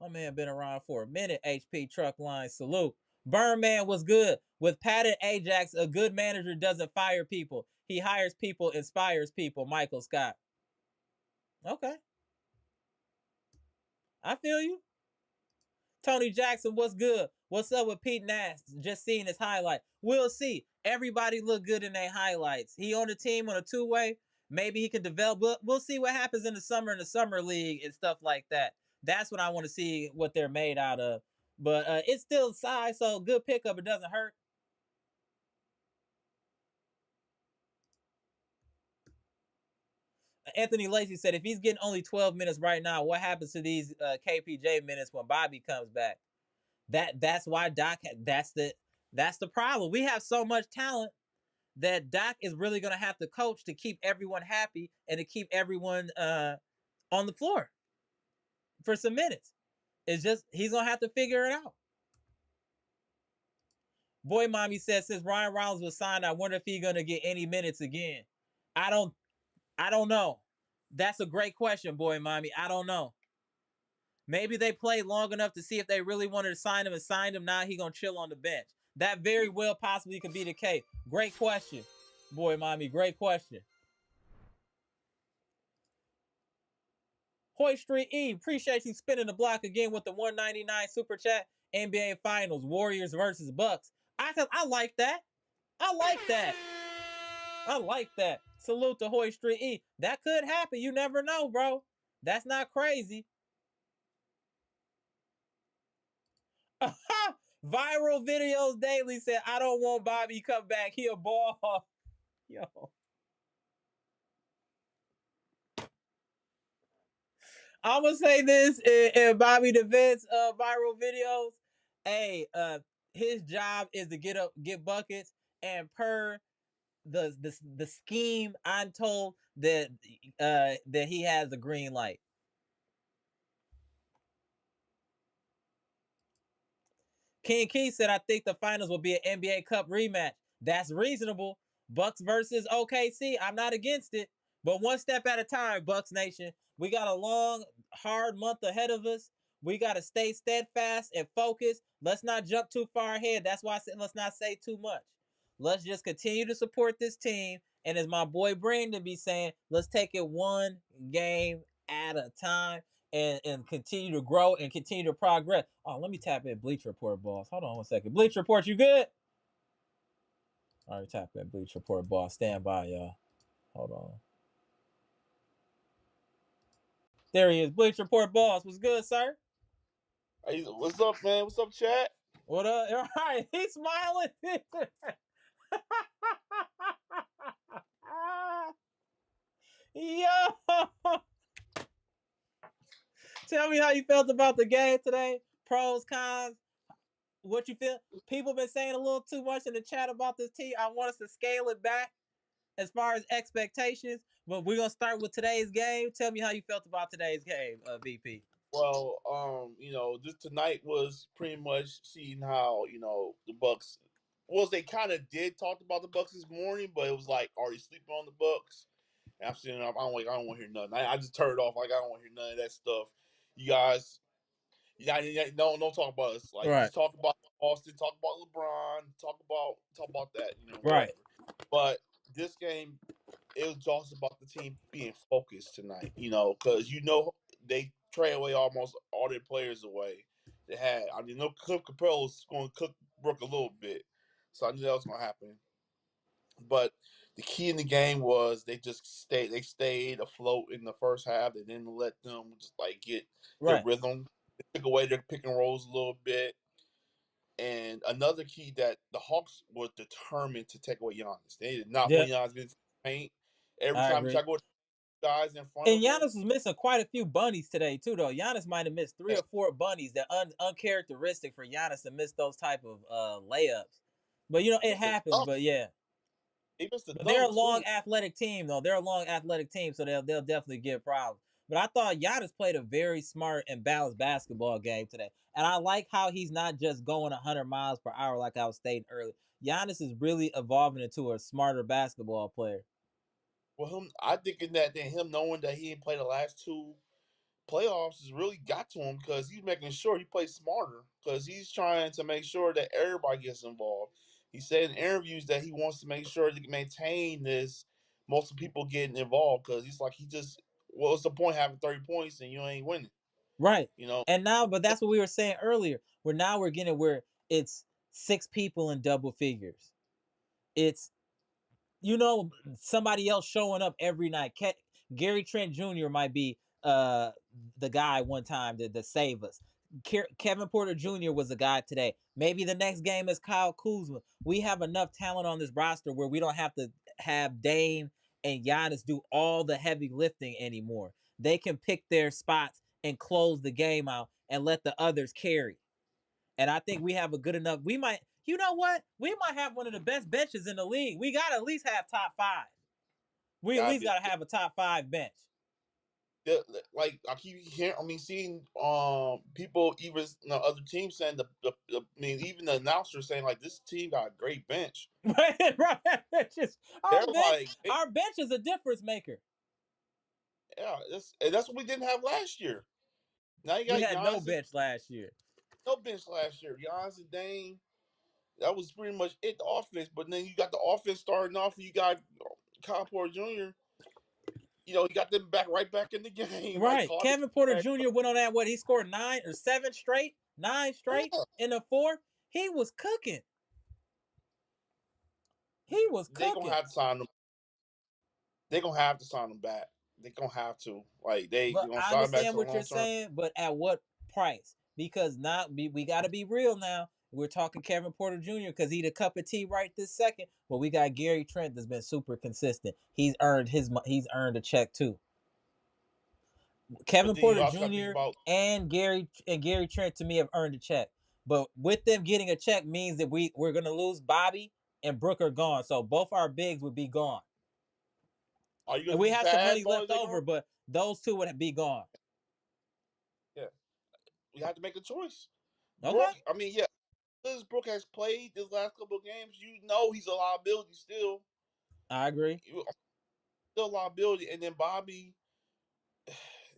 A: My man been around for a minute. HP Truck Line, salute. Birdman was good. With Patton Ajax, a good manager doesn't fire people. He hires people, inspires people. Michael Scott. Okay. I feel you. Tony Jackson, what's good? What's up with Pete Nash? Just seeing his highlight. We'll see. Everybody look good in their highlights. He on the team on a two-way. Maybe he can develop. We'll see what happens in the summer league and stuff like that. That's what I want to see what they're made out of. But it's still size, so good pickup. It doesn't hurt. Anthony Lacey said, if he's getting only 12 minutes right now, what happens to these KPJ minutes when Bobby comes back? That's why Doc. That's the problem. We have so much talent that Doc is really gonna have to coach to keep everyone happy and to keep everyone on the floor for some minutes. It's just he's gonna have to figure it out. Boy, mommy says since Ryan Reynolds was signed, I wonder if he's gonna get any minutes again. I don't. I don't know. That's a great question, boy, mommy. I don't know. Maybe they played long enough to see if they really wanted to sign him and signed him. Now he gonna chill on the bench. That very well possibly could be the case. Great question, boy, mommy. Great question. Hoy Street E, appreciate you spinning the block again with the 199 super chat. NBA Finals, Warriors versus Bucks. I like that. I like that. I like that. Salute to Hoy Street E. That could happen. You never know, bro. That's not crazy. Viral videos daily said, I don't want Bobby come back. He a ball. Yo. I'm gonna say this in Bobby defense viral videos. Hey, his job is to get buckets, and per the scheme, I'm told that that he has a green light. King Key said, I think the finals will be an NBA Cup rematch. That's reasonable. Bucks versus OKC. I'm not against it. But one step at a time, Bucks Nation. We got a long, hard month ahead of us. We got to stay steadfast and focused. Let's not jump too far ahead. That's why I said let's not say too much. Let's just continue to support this team. And as my boy Brandon be saying, let's take it one game at a time and continue to grow and continue to progress. Oh, let me tap in Bleach Report, boss. Hold on one second. Bleach Report, you good? All right, tap in Bleach Report, boss. Stand by, y'all. Hold on. There he is. Bleach Report, boss. What's good, sir?
B: Hey, what's up, man? What's up, chat?
A: What up? All right, he's smiling. Yo! Tell me how you felt about the game today. Pros, cons. What you feel? People been saying a little too much in the chat about this team. I want us to scale it back as far as expectations. But we're gonna start with today's game. Tell me how you felt about today's game, VP.
B: Well, this tonight was pretty much seeing how the Bucks. Well, they kind of did talk about the Bucks this morning, but it was like already sleeping on the Bucks. And I'm sitting up. I don't want to hear nothing. I just turned it off. Like I don't want to hear none of that stuff. You guys, don't talk about us. Like
A: Right,
B: just talk about Austin. Talk about LeBron. Talk about that.
A: right,
B: Whatever. But this game, it was just about the team being focused tonight, because they trade away almost all their players away they had. I mean, Cliff Capella was going to cook Brook a little bit, so I knew that was going to happen. But the key in the game was they stayed afloat in the first half. They didn't let them just like get their
A: right.
B: rhythm. They took away their pick and rolls a little bit. And another key that the Hawks were determined to take away Giannis. They did not
A: Yeah,
B: want Giannis to get into the paint. Every
A: I
B: time he
A: agree.
B: tried to go guys in front
A: And
B: of him.
A: Giannis was missing quite a few bunnies today too, though. Giannis might have missed 3 or 4 bunnies that uncharacteristic for Giannis to miss those type of layups. But it
B: Missed the
A: happens.
B: dunk.
A: But yeah,
B: He missed the
A: but they're a
B: dunk
A: long
B: too.
A: athletic team though. They're a long athletic team, so they'll definitely give problems. But I thought Giannis played a very smart and balanced basketball game today, and I like how he's not just going 100 miles per hour like I was stating earlier. Giannis is really evolving into a smarter basketball player.
B: Well, I thinking that then him knowing that he didn't play the last two playoffs has really got to him because he's making sure he plays smarter because he's trying to make sure that everybody gets involved. He said in interviews that he wants to make sure to maintain this, most people getting involved because he's like, what's the point having 30 points and you ain't winning?
A: Right.
B: You know,
A: And now, but that's what we were saying earlier. We're getting where it's 6 people in double figures. It's somebody else showing up every night. Gary Trent Jr. might be the guy one time to save us. Kevin Porter Jr. was the guy today. Maybe the next game is Kyle Kuzma. We have enough talent on this roster where we don't have to have Dame and Giannis do all the heavy lifting anymore. They can pick their spots and close the game out and let the others carry. And I think we have a good enough. We might, you know what? We might have one of the best benches in the league. We got to at least have top 5. We at
B: gotta
A: least
B: be
A: got to have a top 5 bench.
B: like I keep hearing. I mean, seeing people even other teams saying I mean, even the announcers saying like this team got a great bench.
A: Right.
B: They're
A: Our bench,
B: like,
A: our bench is a difference maker.
B: yeah, that's what we didn't have last year. Now you
A: We
B: got
A: had no
B: Giannis and
A: bench last year.
B: no bench last year. Giannis and Dame. That was pretty much it, the offense. But then you got the offense starting off, and you got Kyle Porter Jr. You got them right back in the game. Like
A: Right.
B: clock
A: Kevin Porter
B: back.
A: Jr. went on that. What he scored 9 or 7 straight, 9 straight
B: Yeah,
A: in the 4th. He was cooking. He was
B: they gonna
A: cooking.
B: have to sign them. They gonna have to sign them back. They gonna have to. Like they
A: But
B: gonna
A: I
B: sign back
A: understand
B: to the
A: what you're
B: long term.
A: saying, but at what price? Because now we got to be real now. We're talking Kevin Porter Jr. because he's a cup of tea right this second. But we got Gary Trent that's been super consistent. He's earned a check too.
B: But
A: Kevin
B: then you
A: Porter
B: also got to think
A: Jr.
B: about.
A: and Gary Trent to me have earned a check. But with them getting a check means that we're gonna lose Bobby and Brooke are gone. So both our bigs would be gone.
B: Are you
A: And
B: gonna
A: we
B: be
A: have some
B: sad,
A: money
B: boys?
A: left
B: They gone?
A: over, but those two would be gone.
B: Yeah, we have to make a choice.
A: Okay.
B: Brooke. I mean, yeah. As Brooke has played this last couple of games, he's a liability still.
A: I agree.
B: Still a liability, and then Bobby.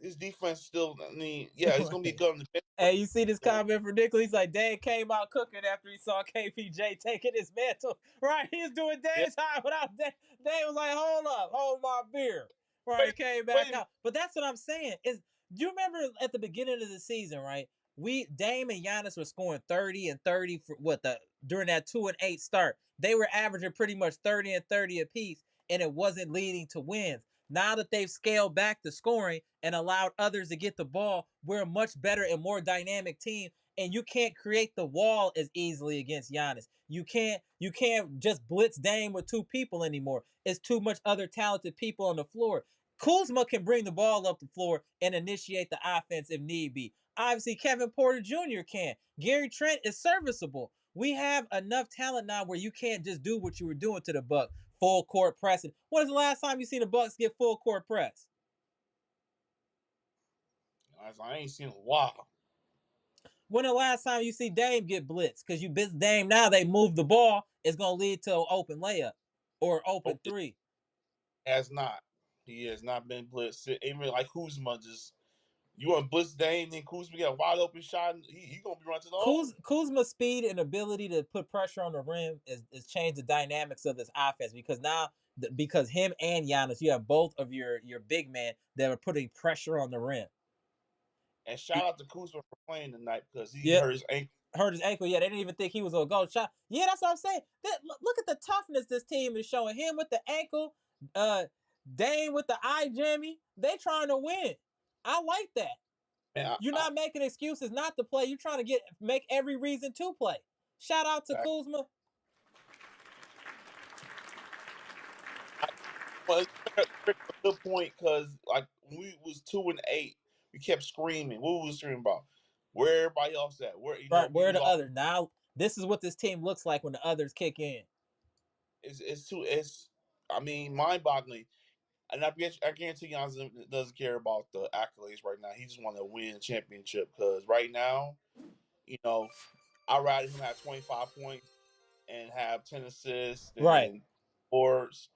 B: His defense still. I mean, yeah, it's gonna be good on the bench.
A: Hey, you see this
B: So,
A: comment from Nicholas? He's like, Dame came out cooking after he saw KPJ taking his mantle. Right, he was doing
B: yeah.
A: Dame's time without Dame. Dame was like, hold up, hold my beer. Right, he
B: Wait,
A: came
B: wait
A: back
B: a minute.
A: out. But that's what I'm saying. Do you remember at the beginning of the season, right? Dame and Giannis were scoring 30 and 30 for during that 2-8 start. They were averaging pretty much 30 and 30 apiece, and it wasn't leading to wins. Now that they've scaled back the scoring and allowed others to get the ball, we're a much better and more dynamic team. And you can't create the wall as easily against Giannis. You can't just blitz Dame with 2 people anymore. It's too much other talented people on the floor. Kuzma can bring the ball up the floor and initiate the offense if need be. Obviously, Kevin Porter Jr. can. Gary Trent is serviceable. We have enough talent now where you can't just do what you were doing to the Bucks, full court pressing. When was the last time you seen the Bucks get full court press?
B: I ain't seen a while.
A: When the last time you see Dame get blitzed? Because you blitz Dame now, they move the ball. It's gonna lead to an open layup or open
B: Nope, it
A: three.
B: has not. He has not been blitzed. Even like Kuzma, just you want to blitz Dame, then Kuzma get a wide open shot. He gonna be running to the hole.
A: Kuzma's speed and ability to put pressure on the rim is changed the dynamics of this offense because now because him and Giannis, you have both of your big men that are putting pressure on the rim.
B: And shout out to Kuzma for playing tonight because he
A: Yep.
B: hurt his ankle.
A: Hurt his ankle. Yeah, they didn't even think he was gonna go shot. Yeah, that's what I'm saying. Look at the toughness this team is showing. Him with the ankle, Dame with the eye jammy. They trying to win. I like that.
B: Man,
A: You're not making excuses not to play. You're trying to make every reason to play. Shout out to Kuzma.
B: well, a good point because like when we was 2-8, we kept screaming. What was we screaming about? Where everybody else at? Where
A: Right,
B: we
A: where are
B: was
A: the
B: all
A: others? Now this is what this team looks like when the others kick in.
B: it's too it's I mean mind boggling. And I guarantee Giannis doesn't care about the accolades right now. He just want to win a championship because right now, you know, I'd rather him have 25 points and have 10 assists
A: Right,
B: and boards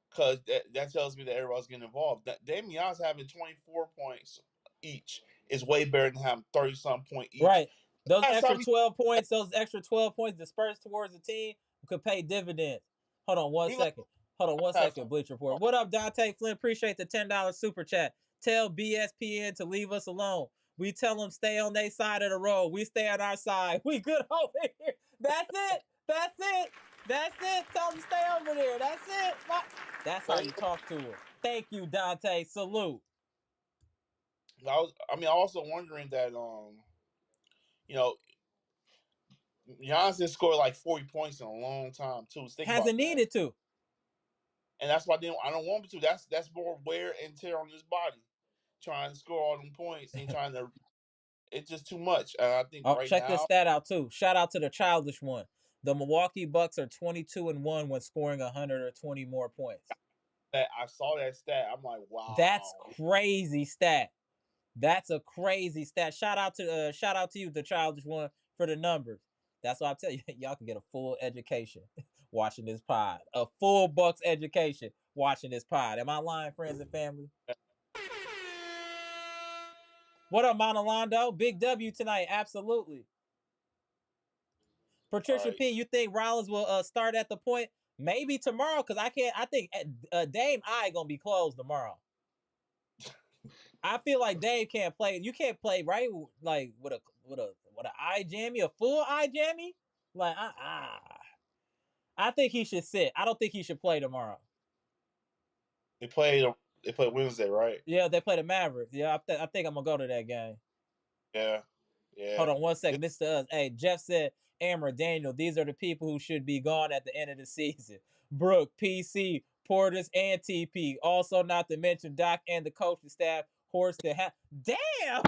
B: because that tells me that everybody's getting involved. Damian's having 24 points each is way better than having 30 some point each.
A: right. Those
B: Last
A: extra
B: time he
A: 12 points, dispersed towards the team could pay dividends. Hold on one
B: we like
A: second. Hold on one
B: have
A: second, Bleach Report. What up, Dante Flynn? Appreciate the $10 super chat. Tell BSPN to leave us alone. We tell them stay on their side of the road. We stay on our side. We good over here. That's it. That's it. That's it. Tell them stay over there. That's it. That's how you talk to them. Thank you, Dante. Salute.
B: I also wondering that you know Giannis didn't score like 40 points in a long time too. Just think about
A: Hasn't
B: that.
A: needed to.
B: And that's why I don't want him to. That's more wear and tear on his body, trying to score all them points and trying to. It's just too much. And I think
A: Oh,
B: right
A: check this
B: now
A: stat out too. Shout out to the childish one. The Milwaukee Bucks are 22-1 when scoring 120 more points.
B: that I saw that stat, I'm like,
A: That's
B: wow.
A: crazy stat. That's a crazy stat. Shout out to you, the childish one, for the numbers. That's why I tell you, y'all can get a full education watching this pod. A full Bucks education watching this pod. Am I lying, friends and family? What up, Monolondo? Big W tonight, absolutely.
B: All
A: Patricia
B: right,
A: P, you think Rollins will start at the point? Maybe tomorrow, because I can't. I think Dame I gonna be closed tomorrow. I feel like Dame can't play. You can't play right, like with a eye jammy, a full eye jammy. Like I think he should sit. I don't think he should play tomorrow.
B: they played they played Wednesday, right?
A: Yeah, they play the Mavericks. Yeah, I think I'm gonna go to that game.
B: Yeah, yeah.
A: Hold on one second. This to us. Hey, Jeff said, Amber, Daniel, these are the people who should be gone at the end of the season. Brooke, PC, Portis, and TP. Also, not to mention Doc and the coaching staff. Horse to have. Damn!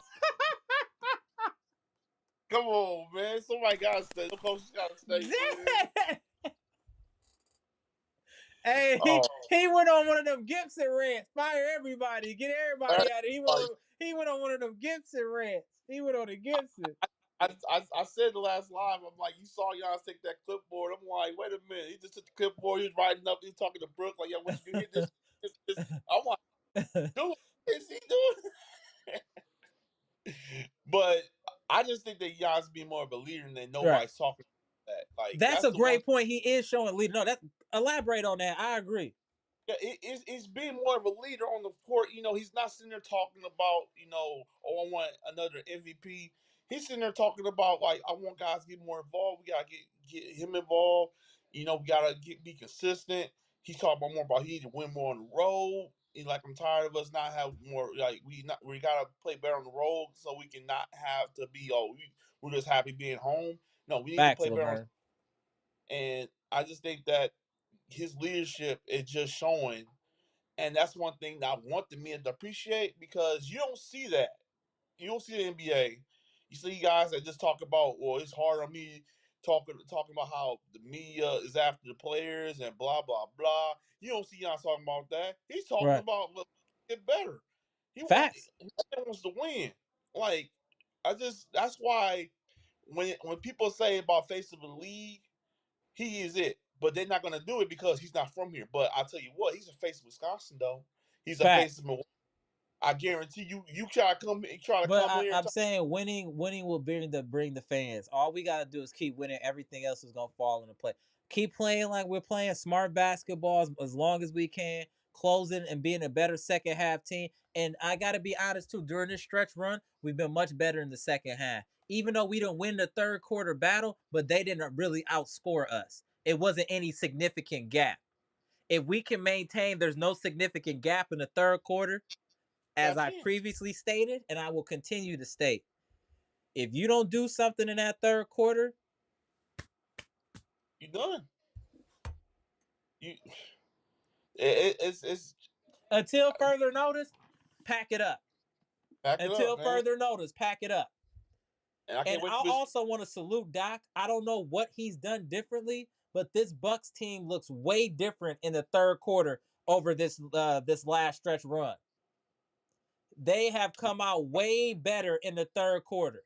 B: Come on, man. Somebody gotta stay. The coaches gotta stay, man.
A: Damn! Hey,
B: Oh,
A: he went on one of them Gibson rants. Fire everybody. Get everybody out of here. He went on one of them Gibson rants. He went on a Gibson.
B: I said the last live. I'm like, you saw Giannis take that clipboard. I'm like, wait a minute. He just took the clipboard. He was writing up. He was talking to Brooke like, yeah, what you do? Hit this. I'm like, dude, what is he doing? But I just think that Giannis be more of a leader than
A: Right.
B: nobody's talking about that. Like
A: That's
B: that's
A: a
B: the one.
A: great point. He is showing leader. No, that elaborate on that. I agree.
B: Yeah, it's being more of a leader on the court. He's not sitting there talking about, oh, I want another MVP. He's sitting there talking about like, I want guys to get more involved. We gotta get him involved. We gotta be consistent. He's talking about more about he need to win more on the road. He's like, I'm tired of us not have more. Like we gotta play better on the road so we can not have to be we're just happy being home. No, we need to
A: Facts,
B: play better on.
A: Laverne.
B: And I just think that his leadership is just showing, and that's one thing that I want the men to appreciate because you don't see that. You don't see the NBA. You see guys that just talk about, well, it's hard on me talking about how the media is after the players and blah blah blah. You don't see Giannis talking about that. He's talking
A: Right.
B: about get better.
A: Facts.
B: He wants to win. Like that's why when people say about face of the league, he is it. But they're not going to do it because he's not from here. But I'll tell you what, he's a face of Wisconsin, though. He's a face
A: Facts.
B: of Milwaukee. I guarantee you, you try to
A: But
B: come here.
A: I'm saying winning will bring the fans. All we gotta do is keep winning. Everything else is gonna fall into play. Keep playing like we're playing smart basketball as long as we can, closing and being a better second half team. And I gotta be honest too. During this stretch run, we've been much better in the second half. Even though we didn't win the third quarter battle, but they didn't really outscore us. It wasn't any significant gap. If we can maintain, there's no significant gap in the third quarter,
B: Got
A: as
B: a
A: I
B: chance.
A: previously stated, and I will continue to state, if you don't do something in that third quarter,
B: You done. You. It's
A: Until further notice, pack it up.
B: Back it
A: Until
B: up, man.
A: further notice, pack it up.
B: And I
A: And
B: can't wait
A: I
B: for this.
A: also want to salute Doc. I don't know what he's done differently, but this Bucks team looks way different in the third quarter over this last stretch run. They have come out way better in the third quarter.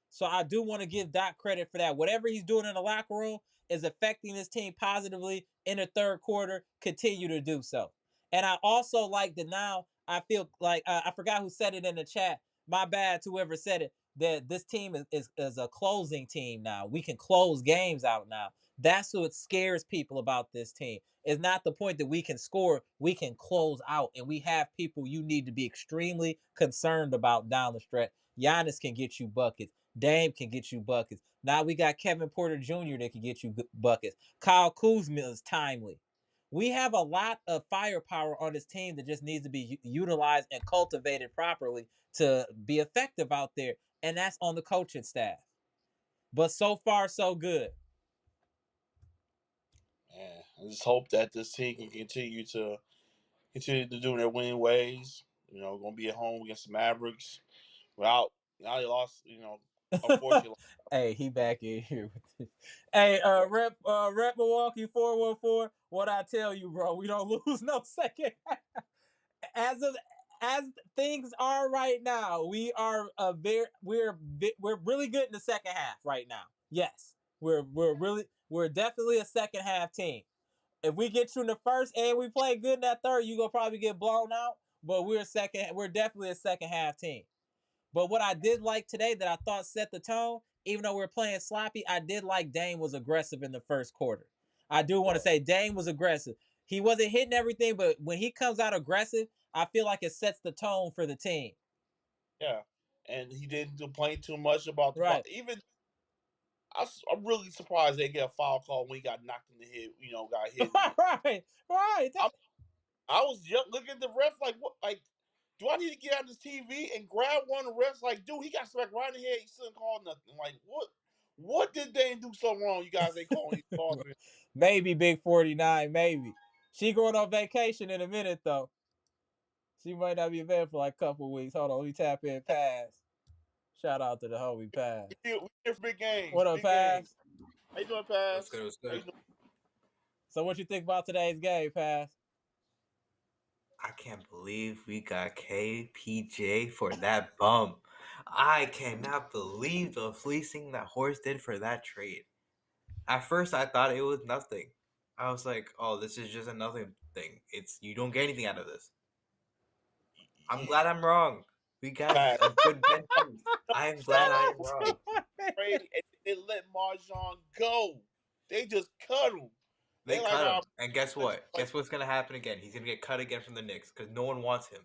A: So I do want to give Doc credit for that. Whatever he's doing in the locker room is affecting this team positively in the third quarter. Continue to do so. And I also like that now I feel like I forgot who said it in the chat. My bad to whoever said it. That this team is a closing team now. We can close games out now. That's what scares people about this team. It's not the point that we can score, we can close out, and we have people you need to be extremely concerned about down the stretch. Giannis can get you buckets. Dame can get you buckets. Now we got Kevin Porter Jr. that can get you buckets. Kyle Kuzma is timely. We have a lot of firepower on this team that just needs to be utilized and cultivated properly to be effective out there, and that's on the coaching staff. But so far, so good.
B: Man, I just hope that this team can continue to do their winning ways. Going to be at home against the Mavericks. Without now they lost. Unfortunately.
A: Hey, he back in here with this. Hey, rep Milwaukee 414. What I tell you, bro, we don't lose no second. As things are right now, we are we're really good in the second half right now. Yes, we're definitely a second half team. If we get you in the first and we play good in that third, you gonna probably get blown out. But we're definitely a second half team. But what I did like today that I thought set the tone, even though we're playing sloppy, I did like Dame was aggressive in the first quarter. I do want to say Dame was aggressive. He wasn't hitting everything, but when he comes out aggressive, I feel like it sets the tone for the team.
B: Yeah, and he didn't complain too much about the foul.
A: Right.
B: Even I'm really surprised they get a foul call when he got knocked in the head. Got hit.
A: Right.
B: I was looking at the ref like, what? Like, do I need to get on this TV and grab one of the refs? Like, dude, he got smacked right in the head. He shouldn't call nothing. Like, what? What did they do so wrong? You guys ain't calling these calls.
A: Maybe Big 49, maybe. She going on vacation in a minute though. She might not be available for like a couple weeks. Hold on, let me tap in Pass. Shout out to the homie Pass.
B: We here for big games.
A: What up,
B: Big games.
A: Pass?
B: How you doing,
C: What's
B: Pass?
C: good? What's
B: How you
C: good?
B: doing?
A: So what you think about today's game, Pass?
C: I can't believe we got KPJ for that bump. I cannot believe the fleecing that Horse did for that trade. At first, I thought it was nothing. I was like, "Oh, this is just a nothing thing. You don't get anything out of this." I'm glad I'm wrong. We got
B: Pass.
C: a good bench. I am glad I am wrong.
B: Trade and they let Marjan go. They just cut him.
C: They
B: like,
C: cut him, and guess what? Guess what's gonna happen again? He's gonna get cut again from the Knicks because no one wants him.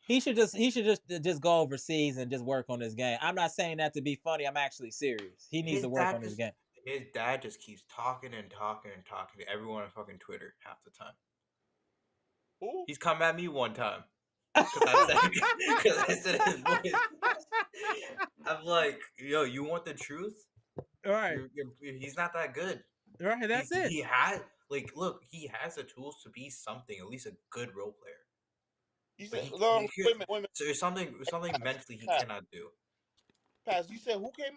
A: He should just go overseas and just work on his game. I'm not saying that to be funny. I'm actually serious. He needs to work on his game.
C: His dad just keeps talking and talking and talking to everyone on fucking Twitter half the time.
B: Who?
C: He's come at me one time because I said his voice. I'm like, yo, you want the truth?
A: All right.
C: He's not that good.
A: All right, that's it.
C: He has look, he has the tools to be something, at least a good role player.
B: You said, wait a minute.
C: So there's something mentally he cannot do.
B: Pass, you said who came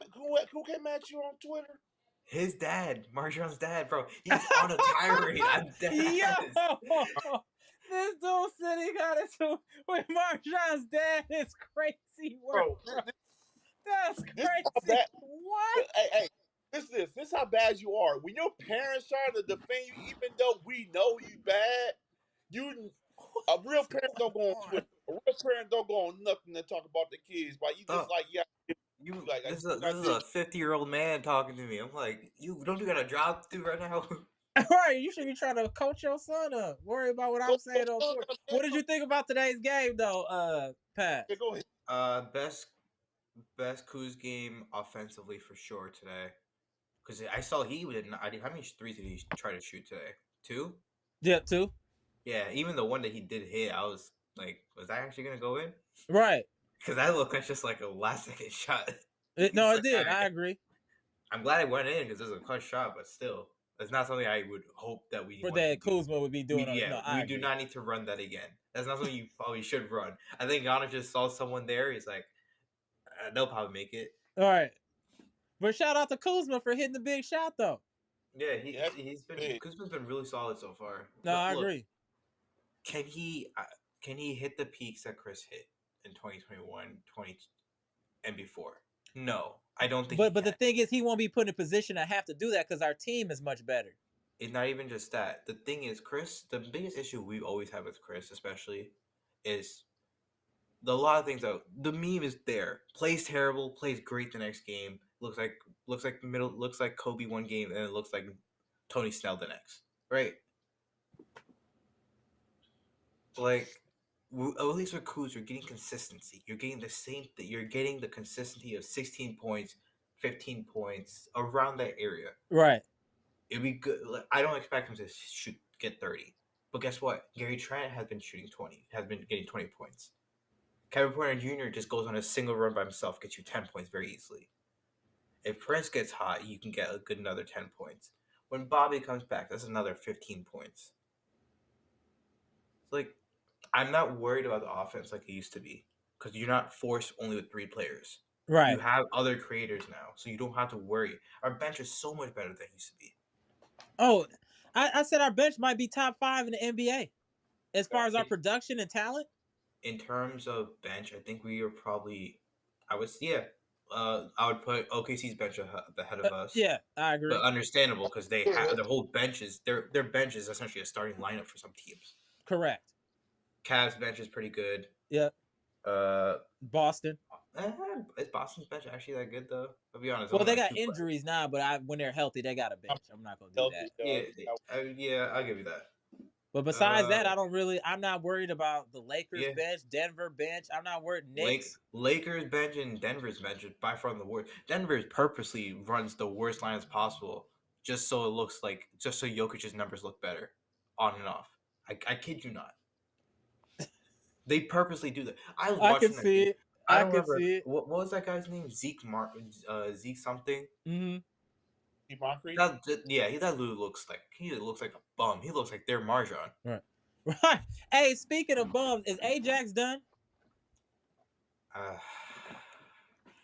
B: at you on Twitter?
C: His dad, Marjan's dad, bro. He's on a tirade. I'm dead.
A: Yo, this dude said he got into with Marjan's dad. It's crazy work, bro. That's crazy. What?
B: Hey, this is how bad you are. When your parents try to defend you, even though we know you bad, a real parent don't go on Twitter. A real parent don't go on nothing to talk about the kids. But you just
C: this is a 50-year-old man talking to me. I'm like, you got a job to do right now.
A: Right, you should be trying to coach your son up. Worry about what I'm saying on Twitter. What did you think about today's game, though, Pat?
B: Yeah, go ahead.
C: Best Kuz game offensively for sure today. Because I saw he didn't. How many threes did he try to shoot today? 2?
A: Yeah, 2.
C: Yeah, even the one that he did hit, I was like, was that actually gonna go in?
A: Right.
C: Because that looked like just like a last-second shot.
A: It did. I agree.
C: I'm glad it went in because it was a clutch shot, but still, That's not something I would hope that we
A: For
C: want to
A: that
C: do.
A: Kuzma would be doing. I
C: We do
A: agree.
C: not need to run that again. That's not something you probably should run. I think Giannis just saw someone there. He's like, they'll probably make it.
A: All right, but shout out to Kuzma for hitting the big shot though.
C: Yeah,
B: Yeah,
C: he's been
B: big.
C: Kuzma's been really solid so far.
A: No,
C: But
A: I
C: look,
A: agree.
C: can he hit the peaks that Chris hit in 2021, 20 and before? No, I don't think he
A: But the
C: can.
A: thing is, he won't be put in a position to have to do that because our team is much better.
C: It's not even just that. The thing is, Chris, the biggest issue we always have with Chris, especially, is a lot of things that the meme is there. Plays terrible, plays great the next game. Looks like Kobe one game, and it looks like Tony Snell the next. Right? Like at least with Kuz, you're getting consistency. You're getting the same thing. You're getting the consistency of 16 points, 15 points around that area.
A: Right.
C: It'd be good. Like, I don't expect him to get 30. But guess what? Gary Trent has been shooting 20. Has been getting 20 points. Kevin Porter Jr. just goes on a single run by himself, gets you 10 points very easily. If Prince gets hot, you can get a good another 10 points. When Bobby comes back, that's another 15 points. It's like, I'm not worried about the offense like it used to be because you're not forced only with 3 players.
A: Right.
C: You have other creators now, so you don't have to worry. Our bench is so much better than it used to be.
A: Oh, I said our bench might be top 5 in the NBA as far as our production and talent.
C: In terms of bench, I think we are probably, I would put OKC's bench ahead of us.
A: Yeah, I agree.
C: But understandable because they have their whole benches. Their bench is essentially a starting lineup for some teams.
A: Correct.
C: Cavs bench is pretty good.
A: Yeah.
C: Uh,
A: Boston.
C: Is Boston's bench actually that good though? I'll be honest.
A: Well, they got injuries now, but when they're healthy, they got a bench. I'm not gonna do that.
C: Yeah, I'll give you that.
A: But besides that, I'm not worried about the Lakers bench, Denver bench. I'm not worried. Knicks.
C: Lakers bench and Denver's bench is by far the worst. Denver purposely runs the worst lineups possible just so Jokic's numbers look better on and off. I kid you not. They purposely do that. I was watching
A: can see it.
C: I don't remember what was that guy's name? Zeke something.
A: Mm-hmm.
C: That dude looks like a bum. He looks like their Marjan.
A: Right. Right. Hey, speaking of bums, is Ajax done?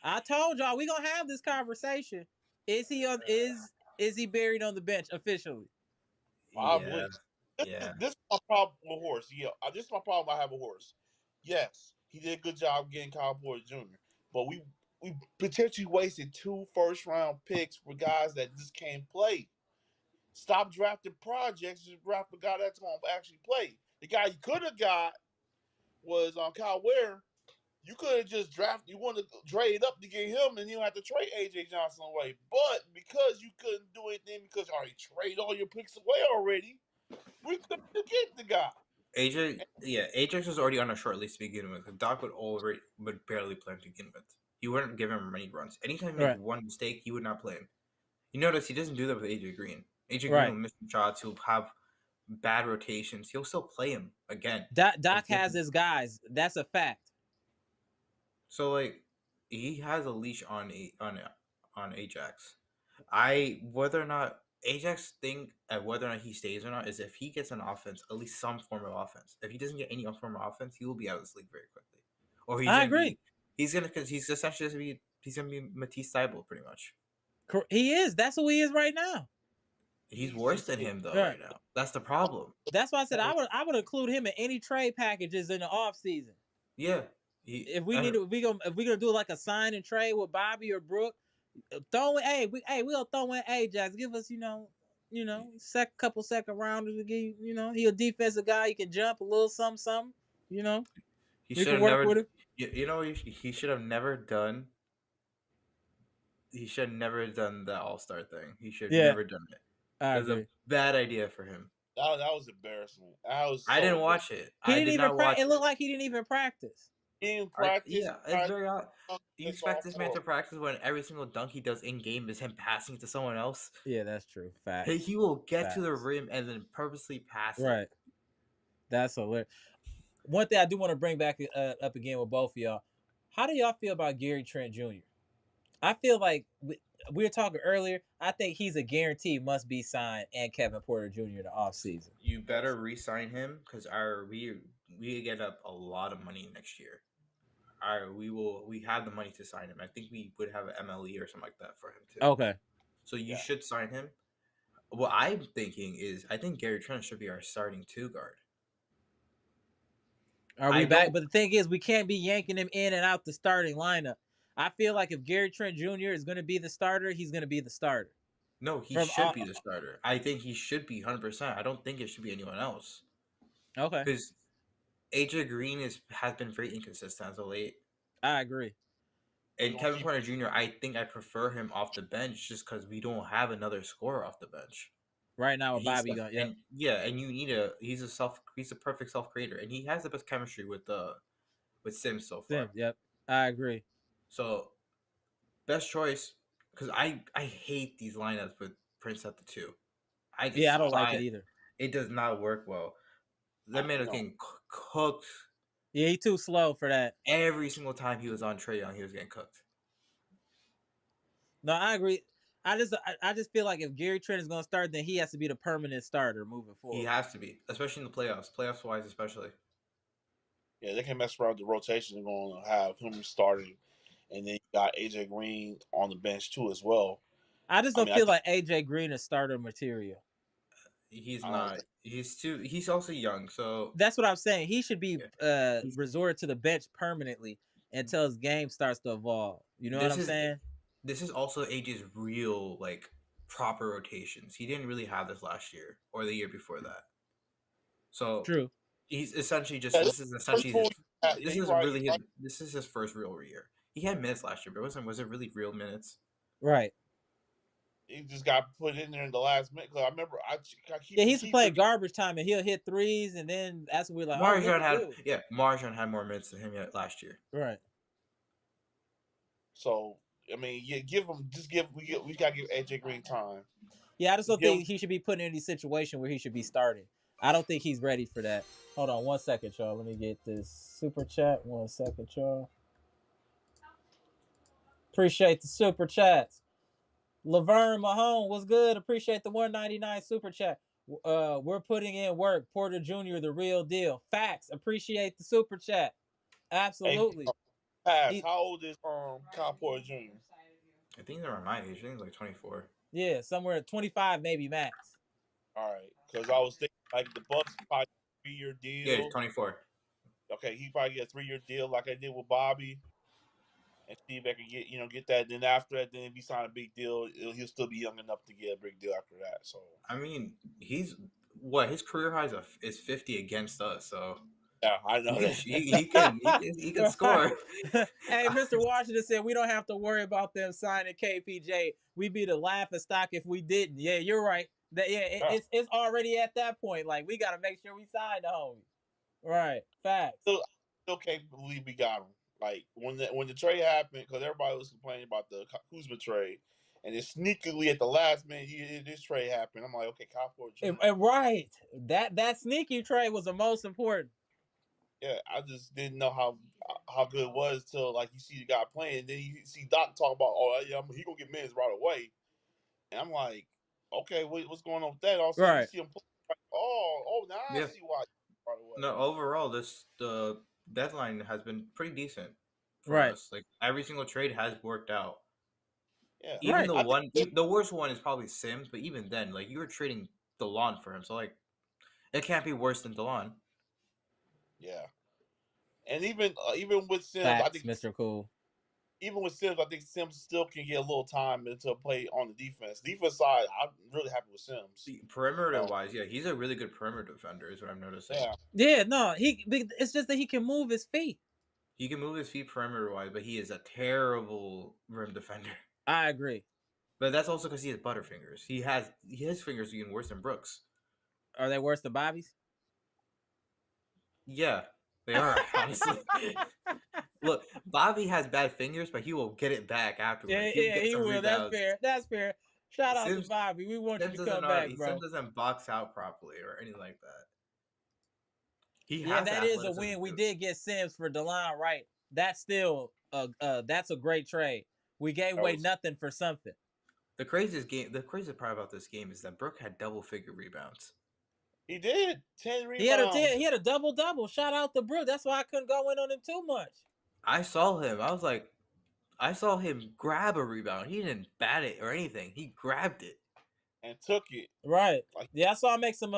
A: I told y'all we gonna have this conversation. Is he is he buried on the bench officially?
B: Probably.
C: Yeah.
B: This is my problem with Horse. Yeah, this is my problem I have with Horse. Yes, he did a good job getting Kyle Porter Jr., but we potentially wasted 2 first-round picks for guys that just can't play. Stop drafting projects. Just draft a guy that's going to actually play. The guy you could have got was Kyle Ware. You could have just drafted. You wanted to trade up to get him, and you don't have to trade AJ Johnson away. But because you couldn't do anything because you already traded all your picks away already, we couldn't get the guy.
C: Ajax was already on a short list to begin with. Doc would barely play him to begin with. He wouldn't give him many runs. Anytime he makes one mistake, he would not play him. You notice he doesn't do that with AJ Green. AJ Green will miss shots. He'll have bad rotations. He'll still play him again.
A: Doc has his guys. That's a fact.
C: So he has a leash on Ajax. Whether or not Ajax think whether or not he stays or not is if he gets an offense, at least some form of offense. If he doesn't get any form of offense, he will be out of this league very quickly. Or
A: I agree.
C: He's essentially he's gonna be Matisse Thybulle pretty much.
A: He is. That's who he is right now.
C: He's worse than him though right now. That's the problem.
A: That's why I said I would include him in any trade packages in the offseason.
C: Yeah.
A: If we're gonna do like a sign and trade with Bobby or Brooke, we'll throw in Ajax. Give us couple second rounders to give he a defensive guy. He can jump a little something.
C: He should have never. With him. He should have never done. He should have never done the All-Star thing. He should have never done it. It was a bad idea for him.
B: That was embarrassment.
C: I didn't watch it.
A: It looked like he didn't even practice.
B: He didn't practice.
C: It's very odd. You expect this man to practice when every single dunk he does in game is him passing to someone else?
A: Yeah, that's true. Facts.
C: He will get to the rim and then purposely pass
A: it. Right. That's hilarious. One thing I do want to bring back up again with both of y'all. How do y'all feel about Gary Trent Jr.? I feel like we were talking earlier. I think he's a guarantee must be signed and Kevin Porter Jr. in the offseason.
C: You better re-sign him because we get up a lot of money next year. We have the money to sign him. I think we would have an MLE or something like that for him too.
A: Okay.
C: So you
B: Yeah.
C: should sign him. What I'm thinking is I think Gary Trent should be our starting 2 guard.
A: Are we
C: I
A: back?
C: don't
A: But the thing is, we can't be yanking him in and out the starting lineup. I feel like if Gary Trent Jr. is going to be the starter, he's going to be the starter.
C: No, he
A: From
C: should be the starter. I think he should be 100%. I don't think it should be anyone else.
A: Okay,
C: Because AJ Green has been very inconsistent as of late.
A: I agree.
C: And Kevin Porter Jr., I think I prefer him off the bench just because we don't have another scorer off the bench.
A: Right now, with
C: He's
A: Bobby Gunn,
C: and you need he's a perfect self creator, and he has the best chemistry with Sims so far.
A: Yep, I agree.
C: So best choice because I hate these lineups with Prince at the 2.
A: I don't like it either.
C: It does not work well. That man was getting cooked.
A: Yeah, he's too slow for that.
C: Every single time he was on Trae Young, he was getting cooked.
A: No, I agree. I just feel like if Gary Trent is going to start, then he has to be the permanent starter moving forward.
C: He has to be, especially in the playoffs wise, especially.
B: Yeah, they can mess around with the rotation. They're going to have him starting, and then you got AJ Green on the bench too as well.
A: I just don't feel like AJ Green is starter material.
C: He's not. He's also young, so
A: that's what I'm saying. He should be resorted to the bench permanently until his game starts to evolve. You know what I'm saying?
C: This is also AJ's real proper rotations. He didn't really have this last year or the year before that. So
A: true.
C: He's essentially just this is his first real year. He had minutes last year, but was it really real minutes?
A: Right.
B: He just got put in there in the last minute. Cause I remember
A: he's playing garbage time and he'll hit threes, and then that's when we're like,
C: Marjan had more minutes than him last year.
A: Right.
B: So I mean, we gotta give AJ Green time.
A: Yeah, I just don't think he should be put in any situation where he should be starting. I don't think he's ready for that. Hold on 1 second, y'all. Let me get this super chat. 1 second, y'all. Appreciate the super chats. Laverne Mahone, what's good? Appreciate the $1.99 super chat. We're putting in work. Porter Jr., the real deal. Facts. Appreciate the super chat. Absolutely.
B: Hey, how old is Kyle Porter Jr.?
C: I think they're around my age. I think he's like 24.
A: Yeah, somewhere at 25 maybe max.
B: All right, because I was thinking the Bucks probably 3-year deal.
C: Yeah, he's 24.
B: Okay, he probably get a 3-year deal like I did with Bobby, and see if I can get that. Then after that, then if he sign a big deal, he'll still be young enough to get a big deal after that. So
C: I mean, his career high is 50 against us. So
B: yeah, I know
C: he can score.
A: Hey, Mr. Washington said we don't have to worry about them signing KPJ. We'd be the laughing stock if we didn't. Yeah, you're right. It's already at that point. Like, we got to make sure we sign the homie. Right. Facts.
B: Still can't believe we got him. Like, when the trade happened, because everybody was complaining about the Kuzma trade, and then sneakily at the last minute, this trade happened. I'm like, okay, Kyle Porter Jr.
A: Right. That sneaky trade was the most important.
B: Yeah, I just didn't know how good it was till you see the guy playing, and then you see Doc talk about, he gonna get minutes right away, and I'm like, okay, what's going on with that? All of a sudden, you see him play, now I see why. Right away.
C: No, overall, the deadline has been pretty decent for us. Like every single trade has worked out.
B: Yeah,
C: even the worst one is probably Sims, but even then, you were trading DeLon for him, so it can't be worse than DeLon.
B: Yeah, and even with Sims,
A: Facts,
B: I think
A: Mr. Cool.
B: Even with Sims, I think Sims still can get a little time to play on the defense. Defense side, I'm really happy with Sims.
C: Perimeter wise, he's a really good perimeter defender, is what I'm noticing.
A: Yeah, no, it's just that he can move his feet.
C: He can move his feet perimeter wise, but he is a terrible rim defender.
A: I agree.
C: But that's also because he has butterfingers. His fingers are even worse than Brooks.
A: Are they worse than Bobby's?
C: Yeah, they are, honestly. Look, Bobby has bad fingers, but he will get it back afterwards.
A: He will. Rebounds. That's fair. Shout out to Bobby. We want you to come back, bro.
C: Sims doesn't box out properly or anything like that.
A: That is a win. We did get Sims for DeLon Wright. That's still that's a great trade. We gave away nothing for something.
C: The craziest part about this game is that Brook had double-figure rebounds.
B: He did 10
A: He had
B: rebounds.
A: a double. Shout out to Brook. That's why I couldn't go in on him too much.
C: I saw him. I saw him grab a rebound. He didn't bat it or anything. He grabbed it
B: and took it.
A: Right. Yeah, I saw him make some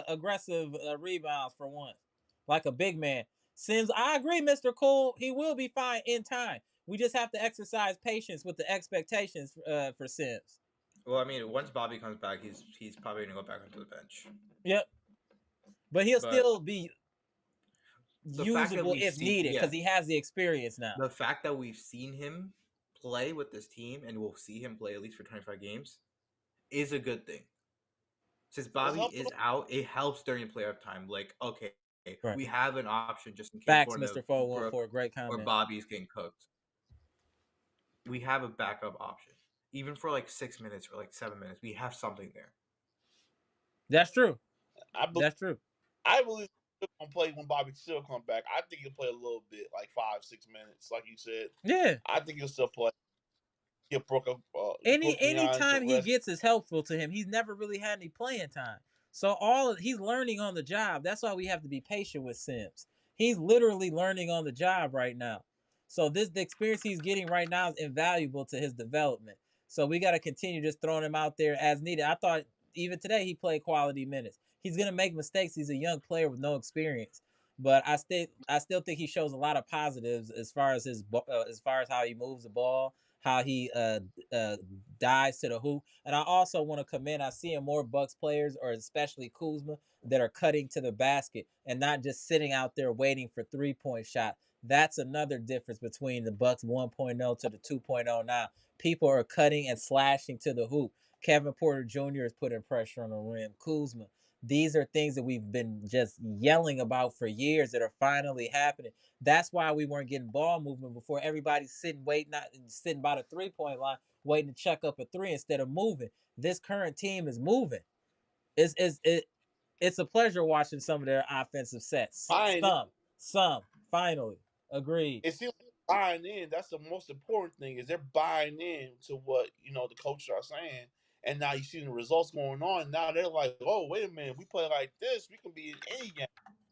A: aggressive rebounds for once, like a big man. Sims, I agree, Mr. Cole. He will be fine in time. We just have to exercise patience with the expectations for Sims.
C: Well, I mean, once Bobby comes back, he's probably gonna go back onto the bench.
A: Yep. But he'll still be usable if needed because he has the experience now.
C: The fact that we've seen him play with this team and we'll see him play at least for 25 games is a good thing. Since Bobby is out, it helps during playoff time. Like, okay, we have an option just in case
A: Facts, Mr. 414, great comment.
C: Or Bobby's getting cooked. We have a backup option. Even for like 6 minutes or like 7 minutes, we have something there.
A: That's true. That's true.
B: I believe he'll gonna play when Bobby still come back. I think he'll play a little bit, like 5-6 minutes, like you said.
A: Yeah.
B: I think he'll still play. He'll Brook up.
A: Any time he gets is helpful to him. He's never really had any playing time. So he's learning on the job. That's why we have to be patient with Sims. He's literally learning on the job right now. So the experience he's getting right now is invaluable to his development. So we got to continue just throwing him out there as needed. I thought even today he played quality minutes. He's gonna make mistakes. He's a young player with no experience, but I still think he shows a lot of positives as far as how he moves the ball, how he dives to the hoop. And I also want to commend, I see more Bucks players, or especially Kuzma, that are cutting to the basket and not just sitting out there waiting for 3-point shot. That's another difference between the Bucks 1.0 to the 2.0 now. People are cutting and slashing to the hoop. Kevin Porter Jr. is putting pressure on the rim. Kuzma. These are things that we've been just yelling about for years that are finally happening. That's why we weren't getting ball movement before. Everybody's sitting by the 3-point line, waiting to check up a three instead of moving. This current team is moving. It's a pleasure watching some of their offensive sets. Some finally agreed.
B: It seems like buying in. That's the most important thing. Is they're buying in to what the coaches are saying. And now you see the results going on. Now they're like, oh, wait a minute. We play like this. We can be in any game.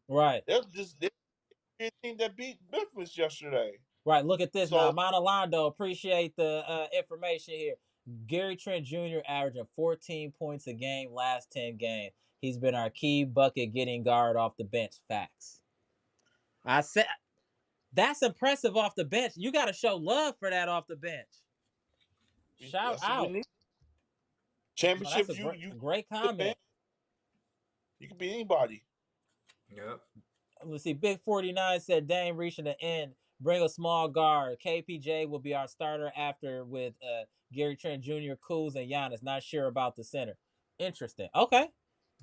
A: Right.
B: They're a team that beat Memphis yesterday.
A: Right. Look at this now. Monalando, appreciate the information here. Gary Trent Jr. averaging 14 points a game last 10 games. He's been our key bucket getting guard off the bench. Facts. I said that's impressive off the bench. You got to show love for that off the bench. Shout out.
B: Championship,
A: great comment.
B: You can be anybody.
C: Yep.
A: Let's see. Big 49 said Dame reaching the end. Bring a small guard. KPJ will be our starter after with Gary Trent Jr., Kuz, and Giannis. Not sure about the center. Interesting. Okay.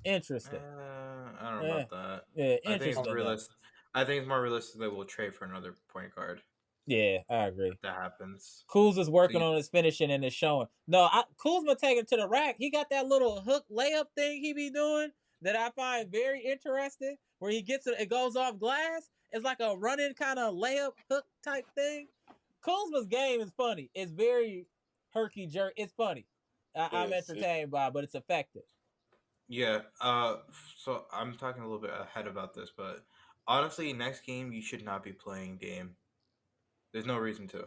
A: Interesting.
C: I don't know about that.
A: Yeah, interesting.
C: I think it's more realistic that we'll trade for another point guard.
A: Yeah, I agree.
C: If that happens.
A: Kuz is working on his finishing and it's showing. No, Kuzma taking to the rack. He got that little hook layup thing he be doing that I find very interesting, where he gets it goes off glass. It's like a running kind of layup hook type thing. Kuzma's game is funny. It's very herky jerk. It's funny. I'm entertained by it, but it's effective.
C: Yeah. So I'm talking a little bit ahead about this, but honestly, next game you should not be playing Dame. There's no reason to.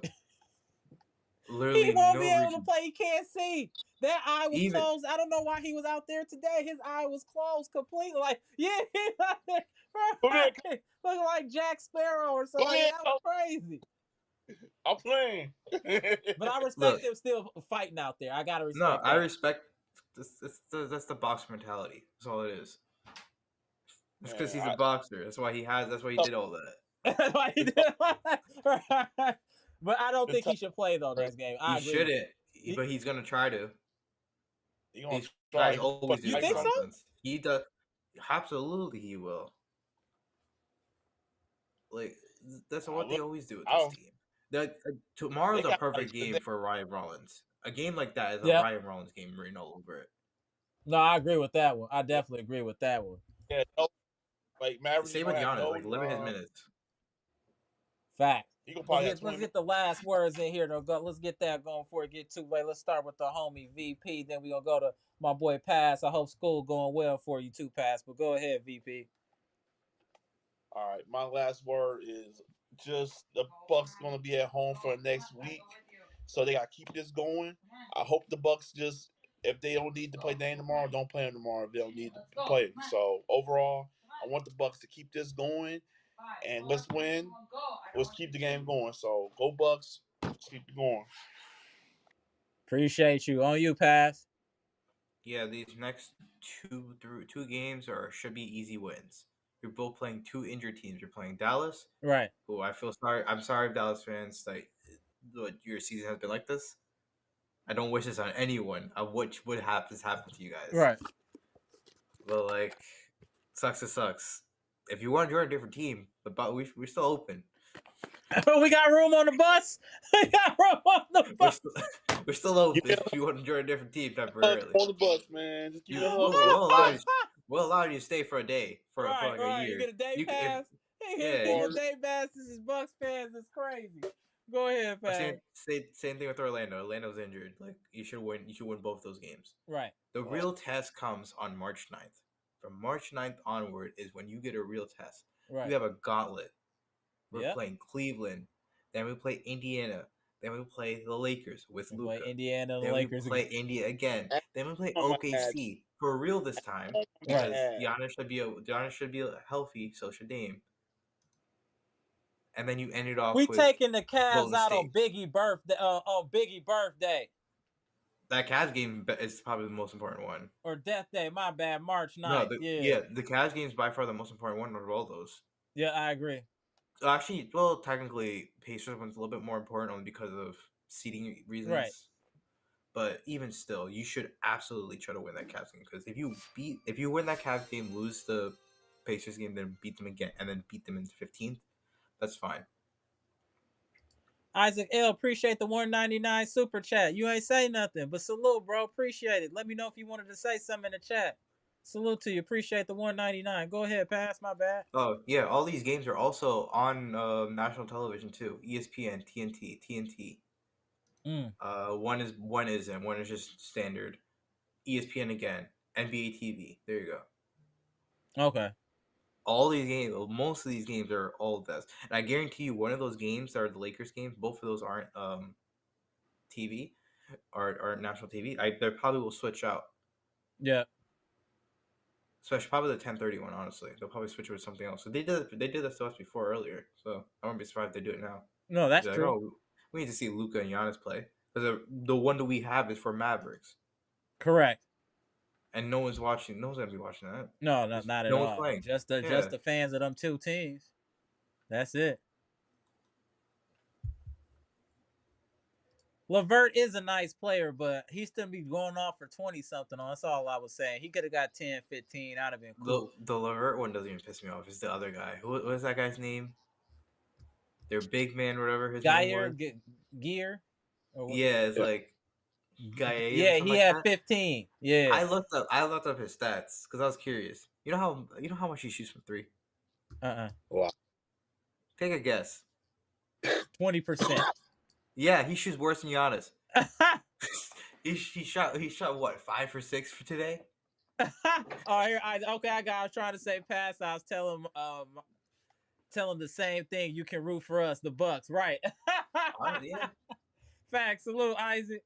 A: Literally, he won't be able to play. He can't see. That eye was closed. I don't know why he was out there today. His eye was closed completely. Like, yeah, he's out there looking like Jack Sparrow or something. That was crazy.
B: I'm playing.
A: But I respect him still fighting out there. I gotta respect.
C: I respect. That's the boxer mentality. That's all it is. It's because he's a boxer. That's why he has. That's why he did all that.
A: That's why he did. But I don't think he should play though next game.
C: He shouldn't, but he's gonna try to.
B: He's
C: always do.
A: You think so?
C: He does. Absolutely, he will. Like that's what they always do with this team. Tomorrow's a perfect game for Ryan Rollins. A game like that is a Ryan Rollins game written all over it.
A: No, I agree with that one. I definitely agree with that one.
B: Yeah, like Maverick.
C: Same with Giannis. Limit his minutes.
A: Fact.
B: He gonna probably have
A: Let's
B: 20
A: get the last words in here though. Let's get that going before it get too late. Let's start with the homie VP. Then we gonna go to my boy Pass. I hope school going well for you too, Pass. But go ahead, VP.
B: All right, my last word is just the Bucks gonna be at home for the next week, so they gotta keep this going. I hope the Bucks just, if they don't need to play Dame tomorrow, don't play him tomorrow. If they don't need to play him. So overall, I want the Bucks to keep this going and let's win. Let's keep the game going. So go Bucks. Let's keep it going.
A: Appreciate you. On you, Pass.
C: Yeah, these next two games should be easy wins. You're both playing two injured teams. You're playing Dallas,
A: Right.
C: who I feel sorry. I'm sorry, Dallas fans, that your season has been like this. I don't wish this on anyone. Which would have this happen to you guys.
A: Right.
C: But like, sucks to sucks. If you want to join a different team, we're still open.
A: We got room on the bus. We got room on the bus.
C: We're still open if you want to join a different team temporarily.
B: On the Bucks, man. Just keep it up.
C: We'll allow you to stay for a day, for like a year.
A: You get a day pass.
C: Yeah.
A: You get a day pass. This is Bucks fans. It's crazy. Go ahead, Pass.
C: Same thing with Orlando. Orlando's injured. Like you should win both those games.
A: Right.
C: The real test comes on March 9th. From March 9th onward is when you get a real test.
A: Right.
C: You have a gauntlet. We're playing Cleveland. Then we play Indiana. Then we play the Lakers with Luka.
A: Play Indiana and the
C: then
A: Lakers.
C: We play India again. Then we play OKC for real this time because Giannis should be healthy. So should Dame. And then you end it off.
A: We
C: with
A: taking the Cavs
C: Golden
A: out
C: State.
A: on Biggie birthday. On Biggie birthday.
C: That Cavs game is probably the most important one.
A: Or Death Day. My bad. March 9th.
C: The Cavs game is by far the most important one of all those.
A: Yeah, I agree.
C: Actually, technically, Pacers one's a little bit more important only because of seeding reasons.
A: Right.
C: But even still, you should absolutely try to win that Cavs game because if you win that Cavs game, lose the Pacers game, then beat them again, and then beat them in the 15th, that's fine.
A: Isaac L, appreciate the $1.99 super chat. You ain't say nothing, but salute, bro. Appreciate it. Let me know if you wanted to say something in the chat. Salute to you. Appreciate the $1.99. Go ahead, Pass. My bad.
C: Oh yeah, all these games are also on national television too. ESPN, TNT. One is just standard. ESPN again, NBA TV. There you go.
A: Okay.
C: All these games, most of these games are all of this, and I guarantee you, one of those games are the Lakers games. Both of those aren't TV or national TV. They probably will switch out.
A: Yeah.
C: Especially probably the 10:30 one. Honestly, they'll probably switch it with something else. So they did this to us before earlier. So I wouldn't be surprised if they do it now.
A: No, that's true.
C: Like, oh, we need to see Luka and Giannis play because the one that we have is for Mavericks.
A: Correct.
C: And no one's watching. No one's gonna be watching that.
A: No, not at all.
C: Playing.
A: Just the fans of them two teams. That's it. LeVert is a nice player, but he still be going off for 20-something on. That's all I was saying. He could have got 10, 15. I'd have been cool.
C: The LeVert one doesn't even piss me off. It's the other guy. What is that guy's name? Their big man, whatever his name was.
A: Gear?
C: Yeah, it's like Guy.
A: Yeah, he had 15. Yeah.
C: I looked up his stats because I was curious. You know how much he shoots from three?
B: Wow.
C: Take a guess.
A: 20%.
C: Yeah, he shoots worse than Giannis. he shot what, 5 for 6 for today?
A: I was trying to say Pass. I was telling the same thing. You can root for us, the Bucks, right?
C: Yeah.
A: Facts. Salute, Isaac.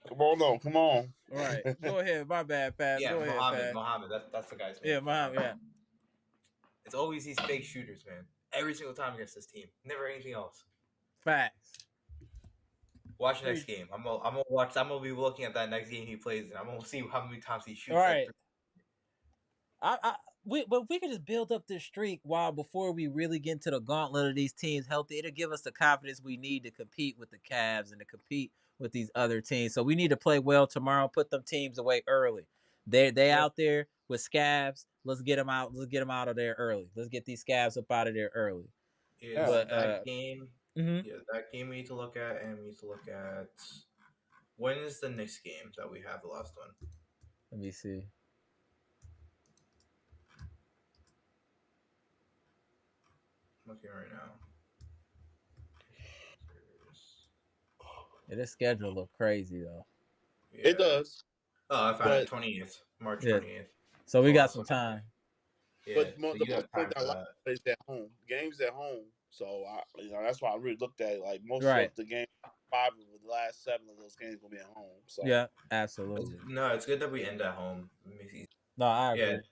B: Come on.
A: All right, go ahead. My bad, Pass.
C: Yeah,
A: go ahead,
C: Mohammed. That's the guy's name.
A: Yeah, Mohammed. Yeah.
C: It's always these fake shooters, man. Every single time against this team. Never anything else.
A: Facts.
C: Watch the next game. I'm gonna watch. I'm gonna be looking at that next game he plays, and I'm gonna see how many times he shoots.
A: All right. But we could just build up this streak before we really get into the gauntlet of these teams healthy. It'll give us the confidence we need to compete with the Cavs and to compete with these other teams. So we need to play well tomorrow. Put them teams away early. They out there with scabs. Let's get them out. Let's get them out of there early. Let's get these scabs up out of there early.
C: Yeah, but that game. Mm-hmm. Yeah, that game we need to look at, and we need to look at when is the next game that we have, the last one.
A: Let me see.
C: I'm looking right now.
A: Yeah, this schedule look crazy though.
C: Yeah.
B: It does,
C: Oh, I found it.
B: but
C: 28th, March
A: Yeah.
C: 28th.
A: So we
C: Oh,
A: got
C: that's
A: some
C: what.
A: time.
C: Yeah. So
B: the
C: you got
B: most point
C: time
B: that I
C: for
B: like
C: that.
B: is at home. Games at home. So that's why I really looked at it. Like most
A: Right.
B: of the games, 5 of the last 7 of those games gonna be at home. So
A: Yeah, absolutely.
C: No, it's good that we end at home. It makes it easy.
A: No, I
C: Yeah.
A: agree.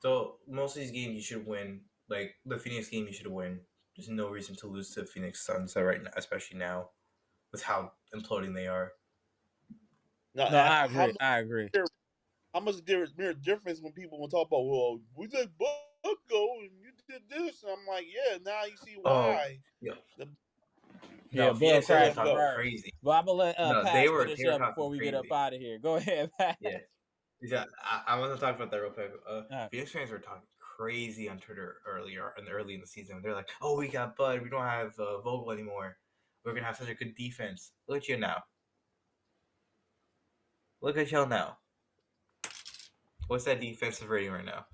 C: So most of these games you should win. Like the Phoenix game, you should win. There's no reason to lose to Phoenix Suns right now, especially now with how imploding they are.
B: now,
A: No, I
B: how
A: agree.
B: much
A: I agree.
B: how much difference when people will talk about, well, we let Buck go and you did this, and I'm like, yeah, now you see
C: Oh,
B: why
C: yeah.
B: the
A: Yeah,
C: No,
A: Bud
C: Phoenix Suns
B: let
C: are
A: crashed
B: him
A: the
C: talking
B: go.
A: bird.
C: crazy.
A: But I'm gonna let
C: No,
A: Pass finish
C: they were
A: up before
C: talking
A: we get up
C: crazy.
A: out of here. Go ahead, Pass.
C: Yeah. Yeah, I want to talk about that real quick.
A: Alright.
C: Phoenix fans were talking crazy on Twitter early in the season. They're like, "Oh, we got Bud. We don't have Vogel anymore. We're gonna have such a good defense." Look at you now. Look at y'all now. What's that defensive rating right now?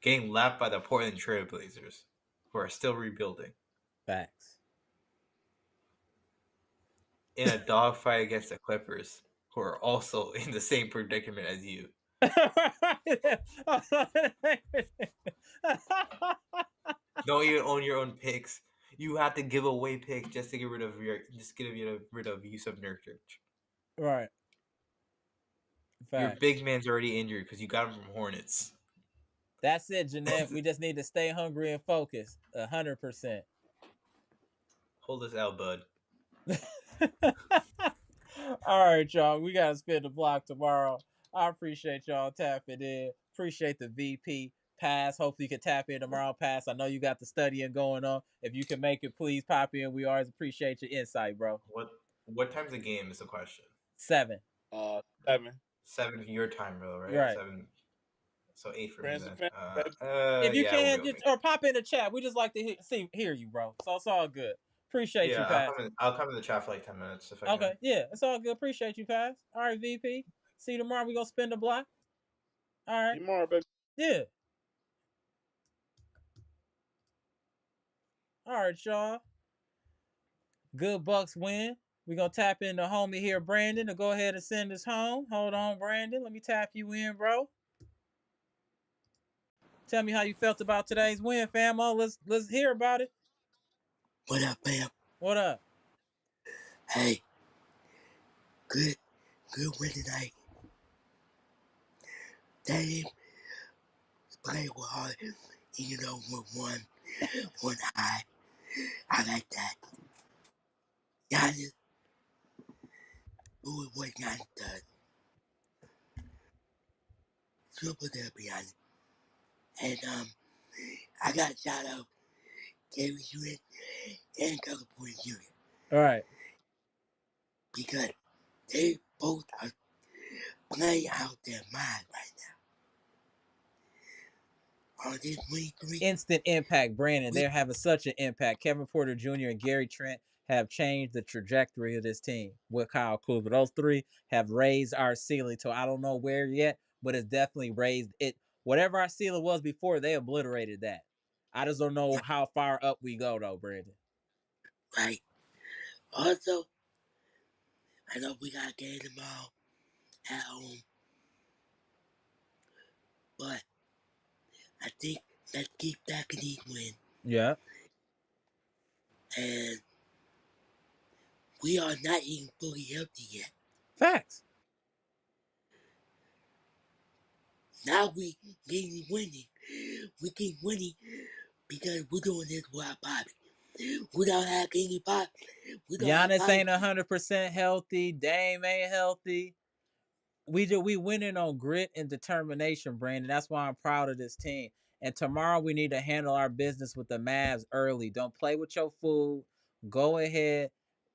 C: Getting lapped by the Portland Trail Blazers, who are still rebuilding,
A: Facts.
C: in a dogfight against the Clippers, who are also in the same predicament as you. Don't even own your own picks. You have to give away picks just to get rid of Yusuf Nurkic.
A: Right.
C: Your
A: Facts.
C: big man's already injured because you got him from Hornets.
A: That's it, Jeanette. We just need to stay hungry and focused. 100%.
C: Hold this out, bud.
A: All right, y'all. We gotta spin the block tomorrow. I appreciate y'all tapping in. Appreciate the VP Pass. Hopefully you can tap in tomorrow, Pass. I know you got the studying going on. If you can make it, please pop in. We always appreciate your insight, bro.
C: What time's the game is the question.
A: 7.
B: 7.
C: 7 your time, bro, right?
A: Right.
C: 7. So 8 for me
B: Friends
C: then.
B: and family.
A: If you
C: Yeah, we'll be
A: can,
C: able to
A: just
C: make
A: or pop in the chat. We just like to hear you, bro. So it's all good.
C: it.
A: Appreciate you,
C: Yeah,
A: Pass.
C: I'll come in the chat for like 10 minutes if I
A: Okay,
C: can.
A: yeah, it's all good. Appreciate you, Pass. All right, VP. See you tomorrow. We gonna spin the block. All right.
B: Tomorrow, baby.
A: Yeah. All right, y'all. Good Bucks win. We gonna tap in the homie here, Brandon, to go ahead and send us home. Hold on, Brandon. Let me tap you in, bro. Tell me how you felt about today's win, famo. Let's hear about it.
D: What up, fam?
A: What up?
D: Hey, good win tonight. Dame played with heart, even though with one eye. I like that. Giannis, who was Giannis does. Super good, be honest. And I got a shout out Gary Hewitt and California Hewitt
A: All right.
D: because they both are playing out their mind right now. On this winning streak,
A: Instant impact, Brandon. They're having such an impact. Kevin Porter Jr. and Gary Trent have changed the trajectory of this team with Kyle Kuzma. Those three have raised our ceiling to I don't know where yet, but it's definitely raised it. Whatever our ceiling was before, they obliterated that. I just don't know how far up we go though, Brandon.
D: right? Also, I know we got a game tomorrow at home, but I think let's keep backing these wins.
A: Yeah.
D: And we are not even fully healthy yet.
A: Facts.
D: Now we keep winning. We keep winning because we're doing this without Bobby. We don't have any Bobby. We don't have
A: Giannis
D: Bobby.
A: ain't 100% healthy. Dame ain't healthy. We winning on grit and determination, Brandon. That's why I'm proud of this team. And tomorrow we need to handle our business with the Mavs early. Don't play with your food. Go ahead,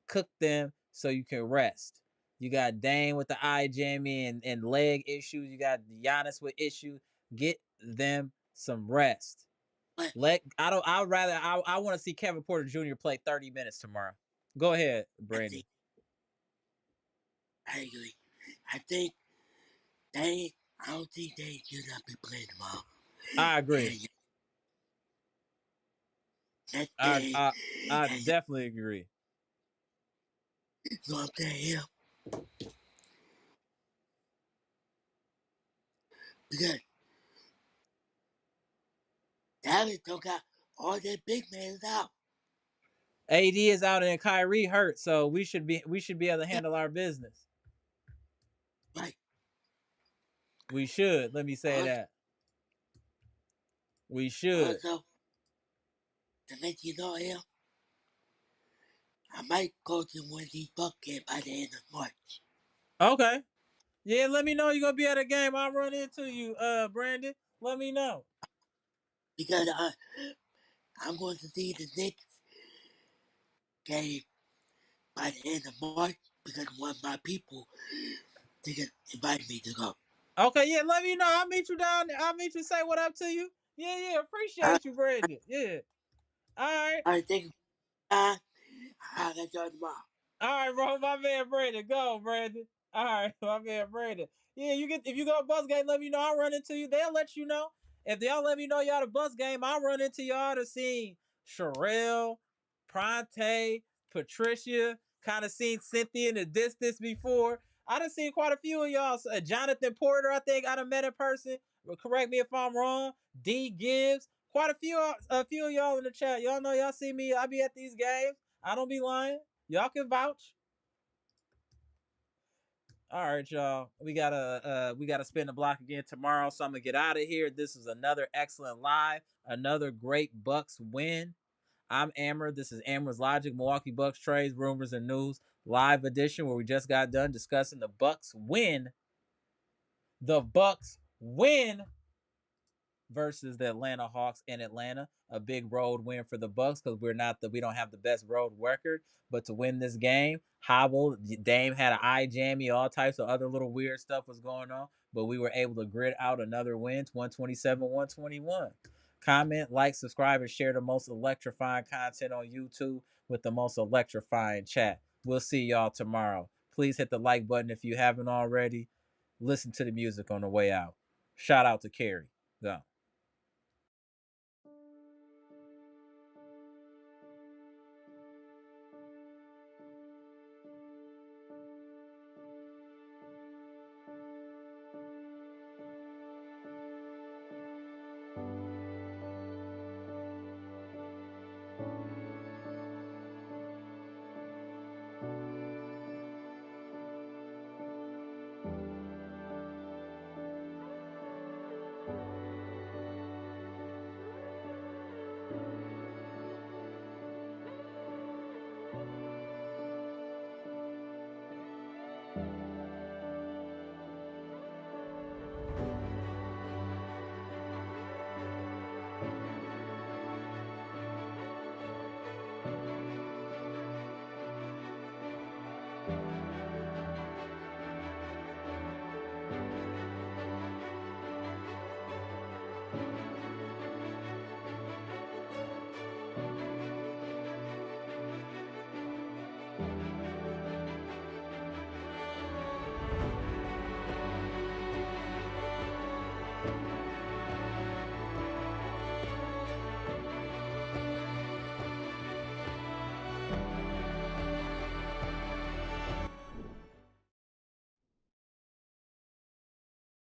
A: cook them so you can rest. You got Dame with the eye jammy and leg issues. You got Giannis with issues. Get them some rest.
D: But
A: I want to see Kevin Porter Jr. play 30 minutes tomorrow. Go ahead, Brandon.
D: I agree. I think I don't think they should not be playing tomorrow.
A: I agree.
D: And that
A: I
D: day,
A: I I definitely agree.
D: You know what I'm saying? Yeah. Because Dallas don't got all their big men out.
A: AD is out and Kyrie hurt, so we should be able to handle our business.
D: Right.
A: We should. Let me say that. We should.
D: Also, to let you know, him, I might go to one of these Buck games by the end of March.
A: Okay. Yeah, let me know you're gonna be at a game. I'll run into you, Brandon. Let me know.
D: Because I'm going to see the Knicks game by the end of March because one of my people they can invite me to go.
A: Okay, yeah, let me know. I'll meet you down there. I'll meet you, say what up to you. Yeah,
D: I,
A: appreciate you, Brandon. Yeah. All right.
D: I think I'll let y'all tomorrow.
A: All right, bro. My man Brandon. Go, Brandon. All right, my man Brandon. Yeah, if you go to bus game, let me know. I'll run into you. They'll let you know. If they all let me know y'all the bus game, I'll run into y'all to see Sherelle, Pronte, Patricia. Kind of seen Cynthia in the distance before. I done seen quite a few of y'all. Jonathan Porter, I think I done met in person. Correct me if I'm wrong. D Gibbs. Quite a few of y'all in the chat. Y'all know y'all see me. I be at these games. I don't be lying. Y'all can vouch. All right, y'all. We gotta spin the block again tomorrow, so I'm gonna get out of here. This is another excellent live, another great Bucks win. I'm Amber. This is Amber's Logic, Milwaukee Bucks trades, rumors, and news live edition, where we just got done discussing the Bucks win. The Bucks win versus the Atlanta Hawks in Atlanta. A big road win for the Bucks because we don't have the best road record. But to win this game, hobble, Dame had an eye jammy, all types of other little weird stuff was going on. But we were able to grit out another win, 127-121. Comment, like, subscribe, and share the most electrifying content on YouTube with the most electrifying chat. We'll see y'all tomorrow. Please hit the like button if you haven't already. Listen to the music on the way out. Shout out to Carrie. Go.